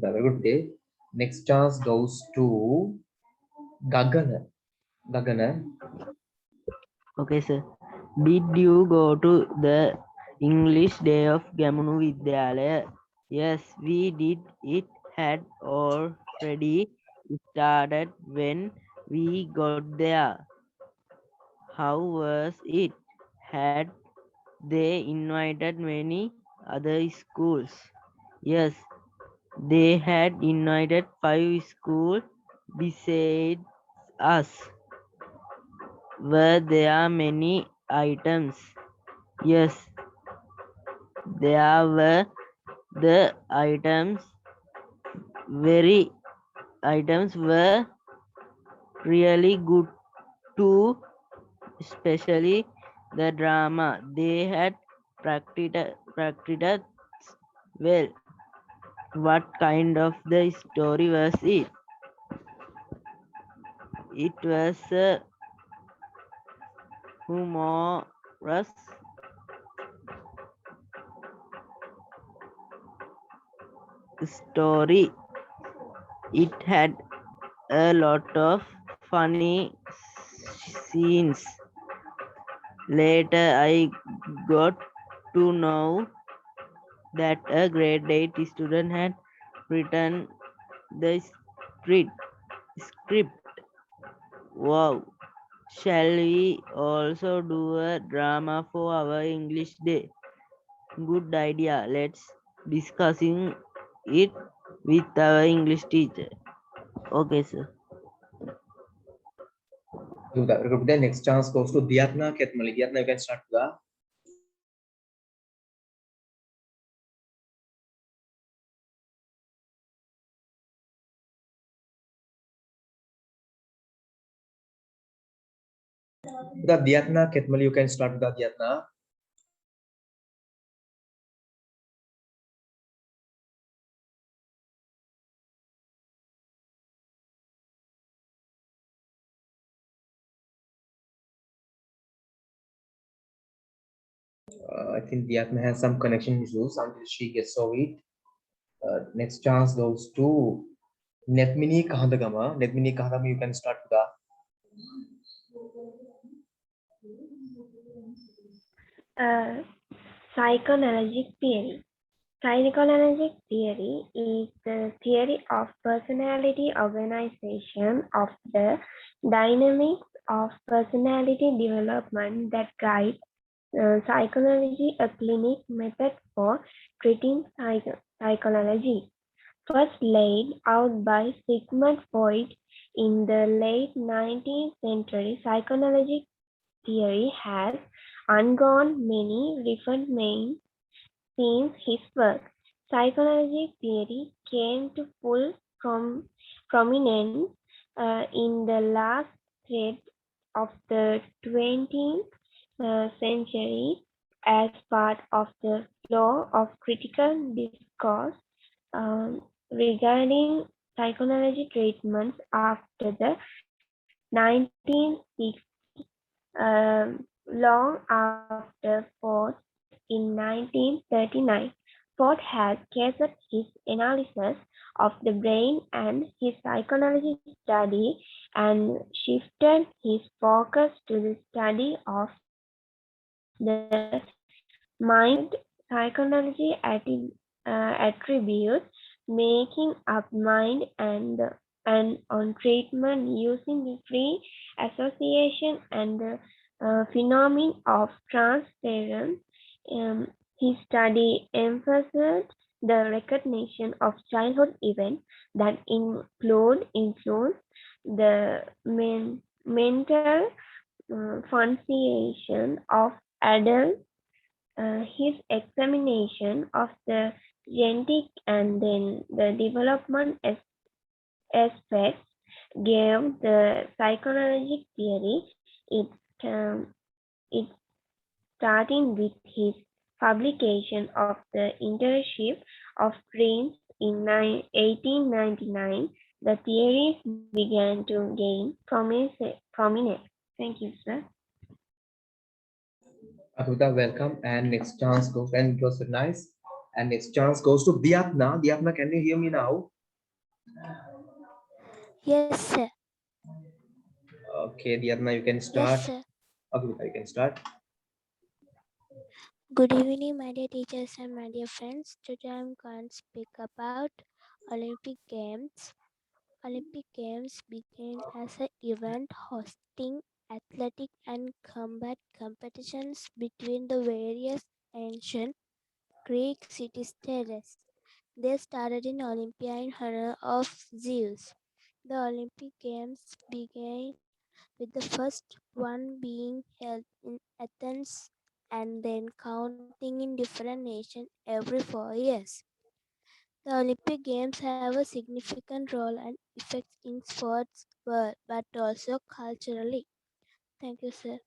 Very good day. Next chance goes to Gagana. Gagana.
Okay, sir. Did you go to the English Day of Gamunu Vidyalaya? Yes, we did. It had already started when we got there. How was it? Had they invited many other schools? Yes, they had invited 5 schools besides us. Were there many items? Yes, there were. The items were really good too, especially the drama. They had practiced well. What kind of the story was it? It was a humorous story. It had a lot of funny scenes. Later, I got to know that a grade 8 student had written the script. Wow! Shall we also do a drama for our English day? Good idea. Let's discussing it with our English teacher. Okay, sir.
The next chance goes to Diatna Ketmali. Diatna, you can start with that. The Diatna Ketmali, you can start with the Diatna. I think Diatna has some connection issues until she gets over it. Next chance goes to Netmini Kahandagama. Netmini Kahandagama, you can start with that.
Psychoanalytic theory. Psychological theory is the theory of personality organization of the dynamics of personality development that guides psychology, a clinic method for treating psychology. First laid out by Sigmund Freud in the late 19th century, psychology theory has undergone many refinements since his work. Psychology theory came to full prominence in the last third of the 20th century as part of the flow of critical discourse regarding psychology treatments after the 1960s. Long after Ford in 1939, Ford had cased his analysis of the brain and his psychology study and shifted his focus to the study of the mind. Psychology attributes making up mind and on treatment using the free association and the phenomenon of transference. His study emphasized the recognition of childhood events that influence the mental functioning of adults. His examination of the genetic and then the development aspects gave the psychological theory its starting with his publication of the internship of brains in 1899. The theories began to gain prominence. Thank you, sir.
Ahuda, welcome. And next chance goes, and it was nice. And next chance goes to Diapna. Diapna, can you hear me now?
Yes, sir.
Okay, Diapna, you can start.
Yes, sir.
Ahuda, you can start.
Good evening, my dear teachers and my dear friends. Today I'm going to speak about Olympic Games. Olympic Games began as an event hosting athletic and combat competitions between the various ancient Greek city-states. They started in Olympia in honor of Zeus. The Olympic Games began with the first one being held in Athens and then counting in different nations every 4 years. The Olympic Games have a significant role and effects in sports world, but also culturally. Thank you, sir.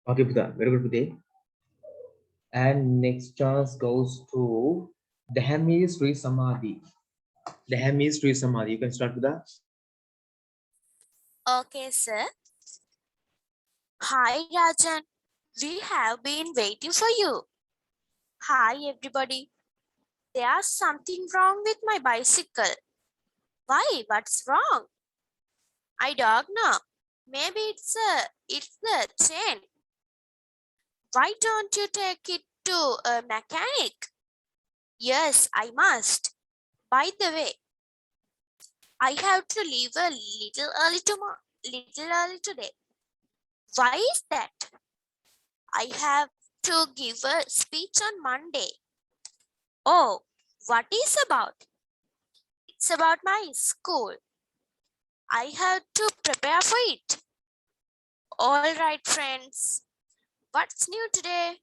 Okay, Buddha, very good today. And next chance goes to Dehami Sri Samadhi. Dehami Sri Samadhi. You can start with that.
Okay, sir. Hi, Rajan. We have been waiting for you. Hi, everybody. There's something wrong with my bicycle. Why? What's wrong? I don't know. Maybe it's the chain. Why don't you take it to a mechanic? Yes, I must. By the way, I have to leave a little early today. Why is that? I have to give a speech on Monday. Oh, what is about? It's about my school. I have to prepare for it. All right, friends. What's new today?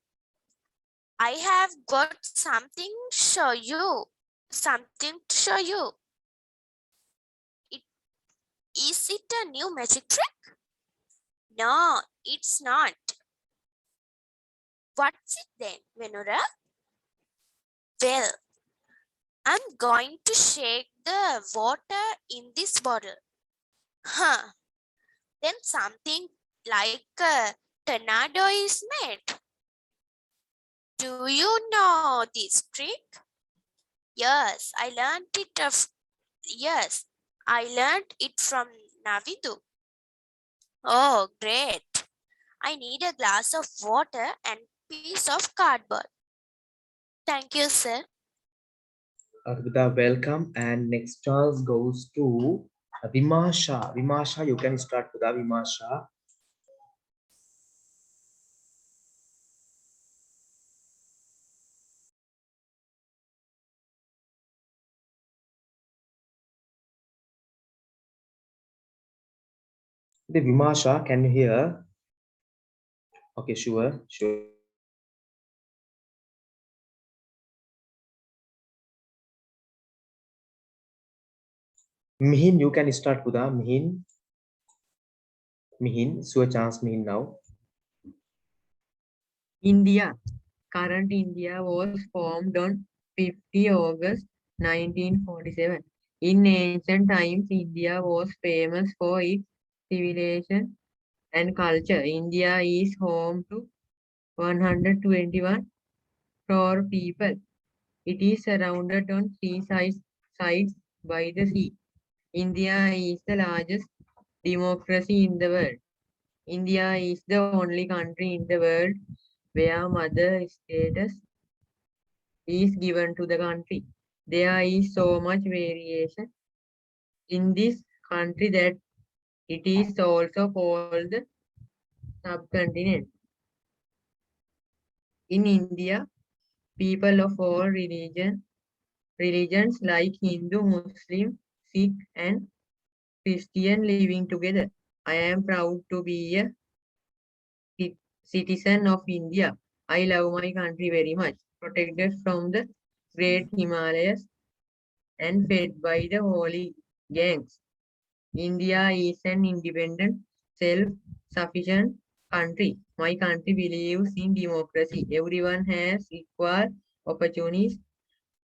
I have got something to show you. Is it a new magic trick? No, it's not. What's it then, Venura? Well, I'm going to shake the water in this bottle. Huh. Then something like a tornado is made. Do you know this trick? Yes, I learned it from Navidu. Oh, great. I need a glass of water and piece of cardboard. Thank you, sir.
Arpita, welcome. And next chance goes to Vimasha. Vimasha, you can start with Vimasha. The Vimasha, can you hear? Okay, sure. Mihin, you can start with Mihin. Mihin, so a chance Mihin now.
India. Current India was formed on 50 August 1947. In ancient times, India was famous for its civilization and culture. India is home to 121 crore people. It is surrounded on three sides by the sea. India is the largest democracy in the world. India is the only country in the world where mother status is given to the country. There is so much variation in this country that it is also called the subcontinent. In India, people of all religions like Hindu, Muslim, Sikh, and Christian living together. I am proud to be a citizen of India. I love my country very much. Protected from the great Himalayas and fed by the holy gangs. India is an independent, self-sufficient country. My country believes in democracy. Everyone has equal opportunities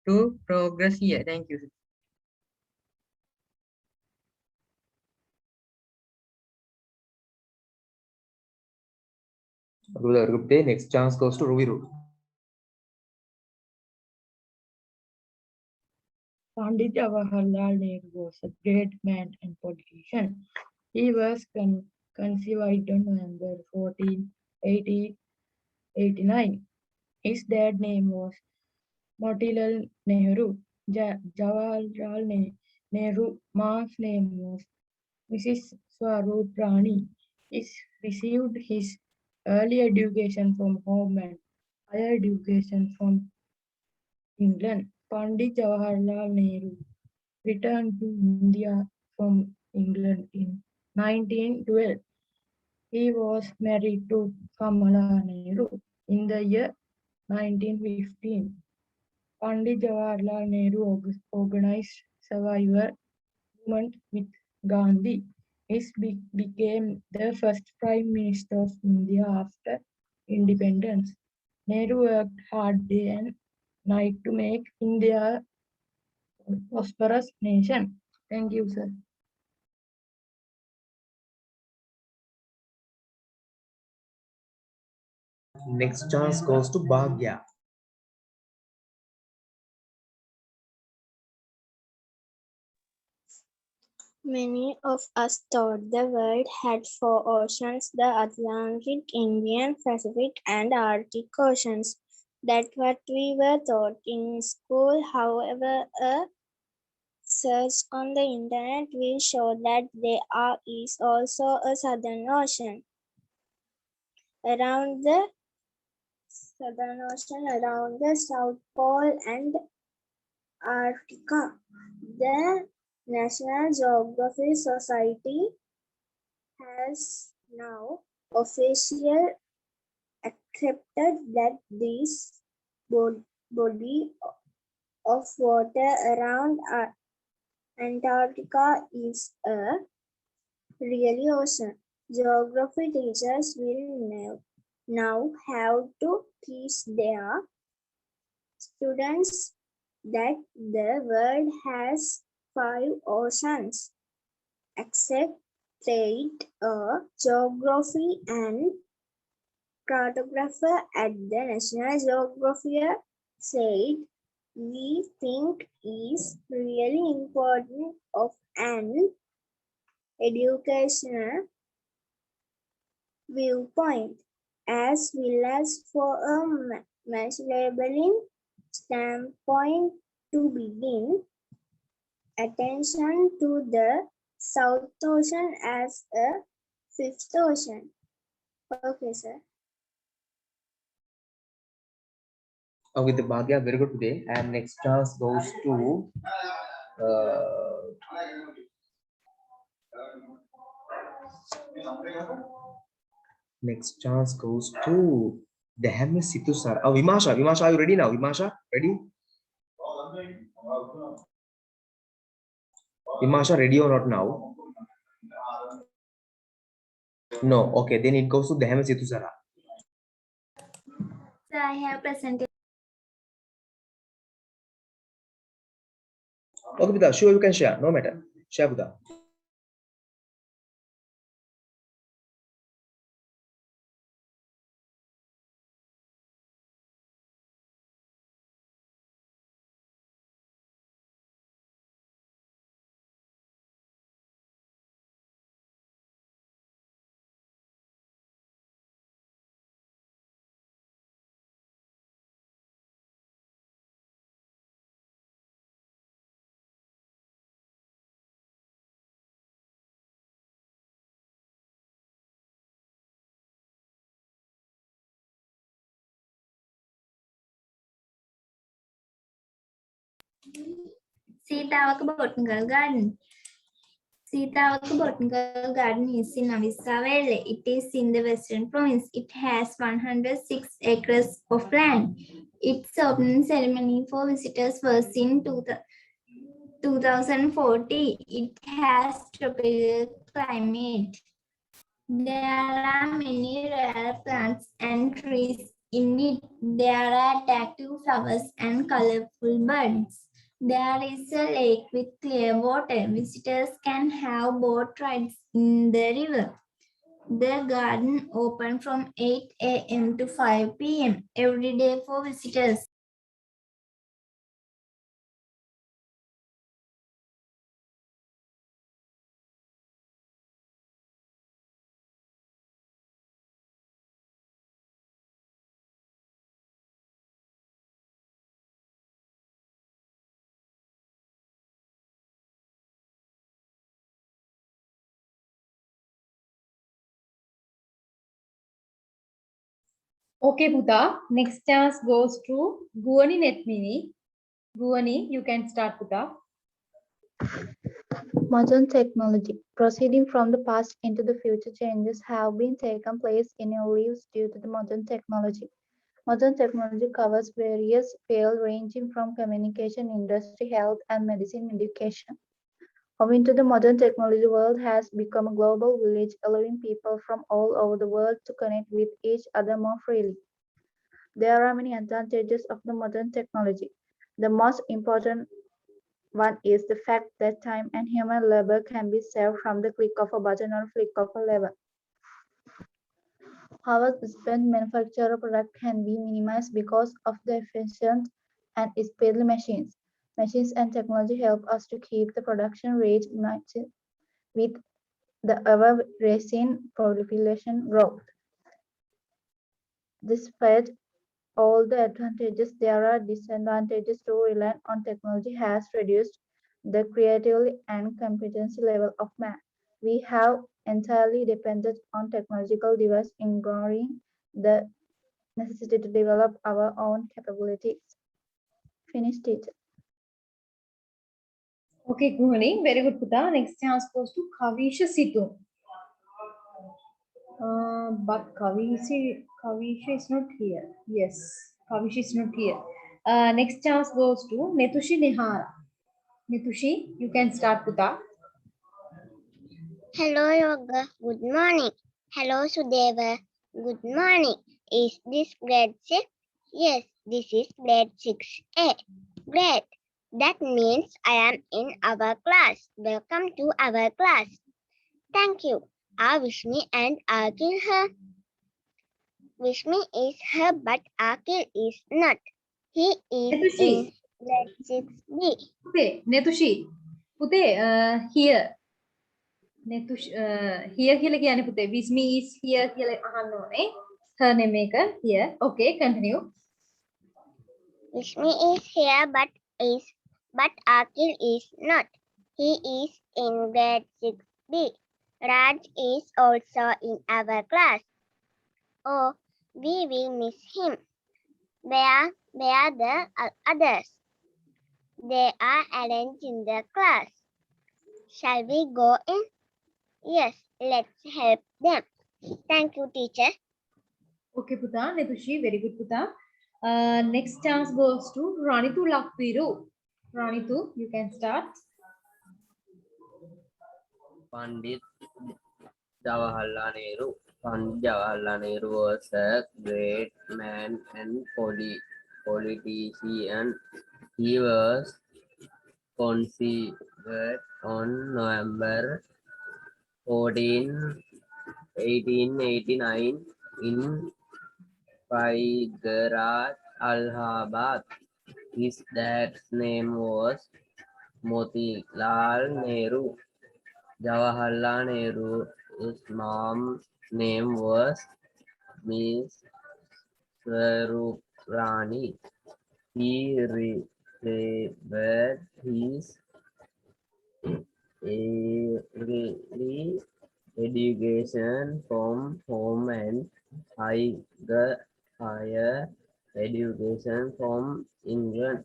to progress here. Thank you.
Next chance goes to Ruviru.
Pandit Jawaharlal Nehru was a great man and politician. He was conceived on November 14, 1889. His dad's name was Motilal Nehru. Jawaharlal Nehru, Ma's name was Mrs. Swarup Rani. He received his early education from home and higher education from England. Pandit Jawaharlal Nehru returned to India from England in 1912. He was married to Kamala Nehru in the year 1915. Pandit Jawaharlal Nehru organized survivor movement with Gandhi. He became the first Prime Minister of India after independence. Nehru worked hard day and night to make India a prosperous nation. Thank you, sir.
Next chance goes to Bhagya.
Many of us thought the world had four oceans, the Atlantic, Indian, Pacific, and Arctic Oceans. That's what we were taught in school. However, a search on the internet will show that there is also a Southern Ocean. Around the South Pole and Antarctica. The National Geographic Society has now officially accepted that this body of water around Antarctica is a real ocean. Geography teachers will now have to teach their students that the world has 5 oceans. Except trade, a geography and cartographer at the National Geographic said, we think is really important of an educational
viewpoint, as well as for a measurabling standpoint to begin. Attention to the South Ocean as a fifth ocean. Okay, sir.
Okay, the Bhagya, very good today. And next chance goes to next chance goes to Dehame Situsar. Oh, Vimasha, are you ready now? Vimasha, ready? Vimasha, ready or not now? No. Okay, then it goes to Dehame Situsara.
So I have presented.
Okay, Pita, sure you can share. No matter. Share, Pita.
Tharaka Botanical Garden. Tharaka Botanical Garden is in Avisavale. It is in the Western Province. It has 106 acres of land. Its opening ceremony for visitors was in 2040. It has tropical climate. There are many rare plants and trees in it. There are attractive flowers and colorful birds. There is a lake with clear water. Visitors can have boat rides in the river. The garden open from 8 a.m. to 5 p.m. every day for visitors.
Okay, Putha. Next chance goes to Guani Netmini. Guani, you can start, Putha.
Modern technology. Proceeding from the past into the future, changes have been taken place in our lives due to the modern technology. Modern technology covers various fields ranging from communication, industry, health, and medicine education. Owing to the modern technology, the world has become a global village, allowing people from all over the world to connect with each other more freely. There are many advantages of the modern technology. The most important one is the fact that time and human labor can be saved from the click of a button or flick of a lever. However, the spent manufactured product can be minimized because of the efficient and speedily machines. Machines and technology help us to keep the production rate matched with the ever-rising population growth. Despite all the advantages, there are disadvantages to relying on technology has reduced the creativity and competency level of man. We have entirely depended on technological devices, ignoring the necessity to develop our own capabilities. Finish, teacher.
Okay, Guani, very good, Putha. Next chance goes to Kavisha Situ. But Kavisha is not here. Yes, Kavisha is not here. Next chance goes to Netushi Nihara. Netushi, you can start, Putha.
Hello, Yoga. Good morning. Hello, Sudeva. Good morning. Is this grade 6? Yes, this is grade 6A. Great. That means I am in our class. Welcome to our class. Thank you. Are Vishmi and Akil here? Vishmi is here, but Akil is not. He is
Netushi.
in grade 6B.
Okay, Netushi. Pute, here. Netush here කියලා කියන්නේ පුතේ. Vismi is here කියලා අහන්න ඕනේ. Her name එක here. Okay, continue.
Vishmi is here but Akil is not. He is in grade 6B. Raj is also in our class. Oh, we will miss him. Where are the others? They are arranged in the class. Shall we go in? Yes, let's help them. Thank you, teacher.
Okay, Puta. Netushi, very good, Puta. Next chance goes to Ranitu Lakpiru. Ranitu, you can start.
Pandit Jawaharlal Nehru. Pandit Jawaharlal Nehru was a great man and politician. He was conceived on November 14, 1889 in Hyderabad, Allahabad. His dad's name was Motilal Nehru. Jawaharlal Nehru's mom's name was Miss Swaruprani. He received his early education from home and higher education from England.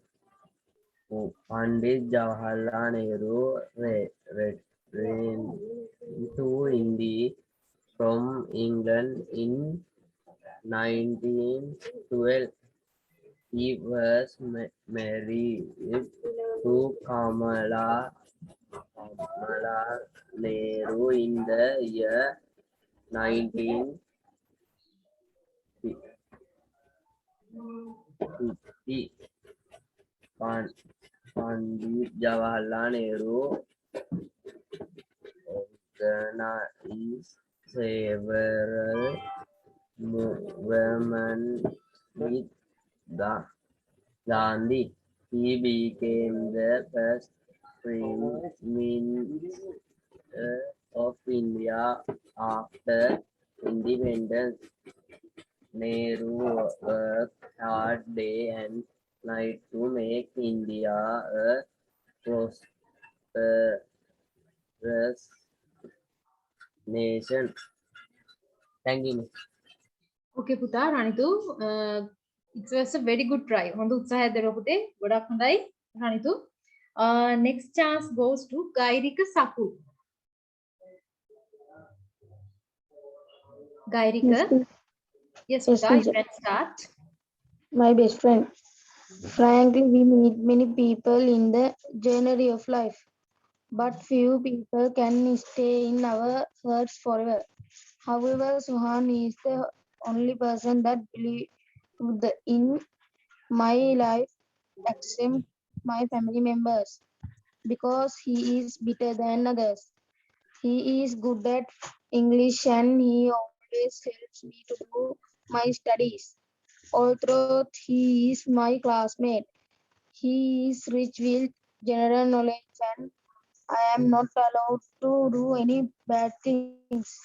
Pandit Jawaharlal Nehru returned to India from England in 1912. He was married to Kamala Nehru in the year 1950. Pandit Jawaharlal Nehru organized several movements with Gandhi. He became the first Prime Minister of India after independence. Nehru worked hard day and night to make India a prosperous nation. Thank you.
Okay, Puta. Ranitu, it was a very good try. Hondu උත්සාහයක් දෙනවා පුතේ. ගොඩක් හොඳයි Ranitu. Next chance goes to Gairika Saku. Gairika. Yes, Puta, you can start.
My best friend. Frankly, we meet many people in the journey of life, but few people can stay in our hearts forever. However, Suhan is the only person that believed in my life except my family members because he is better than others. He is good at English and he always helps me to do my studies. Although he is my classmate, he is rich with general knowledge and I am not allowed to do any bad things.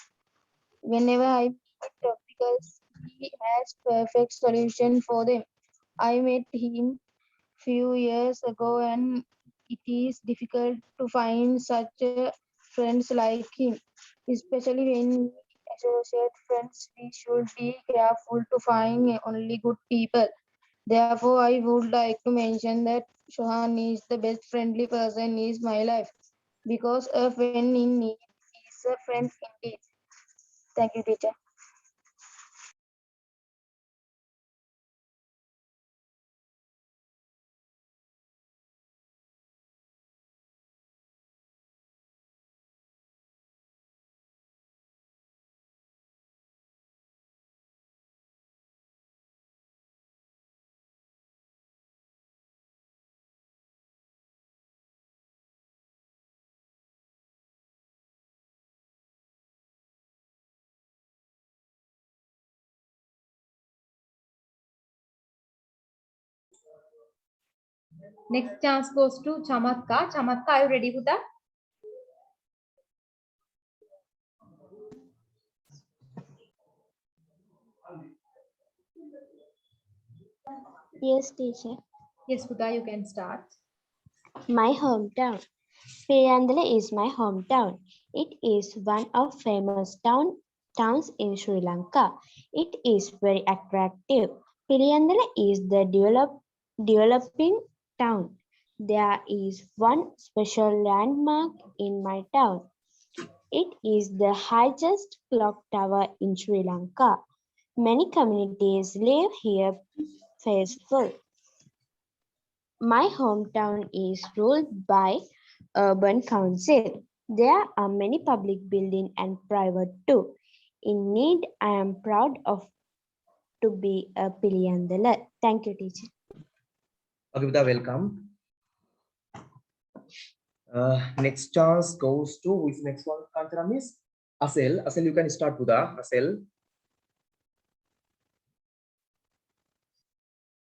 Whenever I meet obstacles, he has perfect solution for them. I met him few years ago and it is difficult to find such friends like him. Especially when we associate friends, we should be careful to find only good people. Therefore, I would like to mention that Shohan is the best friendly person in my life because a friend in need is a friend indeed. Thank you, teacher.
Next chance goes to Chamatka. Chamatka, are you ready, Puta?
Yes, teacher.
Yes, Huda, you can start.
My hometown. Piriyandala is my hometown. It is one of famous towns in Sri Lanka. It is very attractive. Piriyandala is the developing town. There is one special landmark in my town. It is the highest clock tower in Sri Lanka. Many communities live here peaceful. My hometown is ruled by urban council. There are many public buildings and private too. In need, I am proud of to be a Piliyandala. Thank you, teacher.
Okay, Buddha, welcome. Next chance goes to, who is next one? Kantara Miss Asel. Asel, you can start, Buddha. Asel.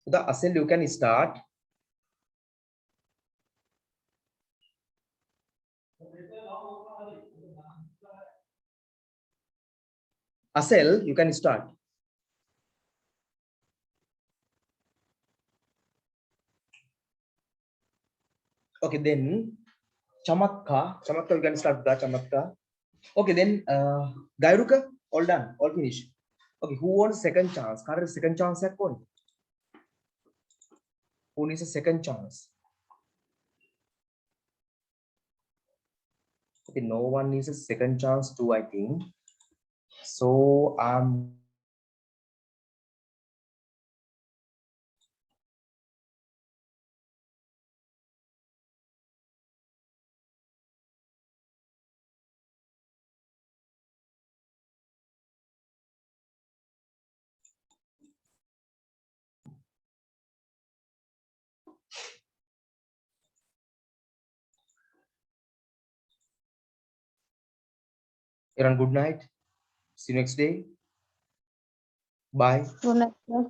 Buddha, Asel, you can start. Asel, you can start. Okay, then Chamakka, you can start the Chamakka. Okay, then Gayruka, all done, all finished. Okay, who wants second chance? Who needs second chance at point? Who needs a second chance? Okay, no one needs a second chance too, I think. So everyone, good night. See you next day. Bye.
Good night, sir.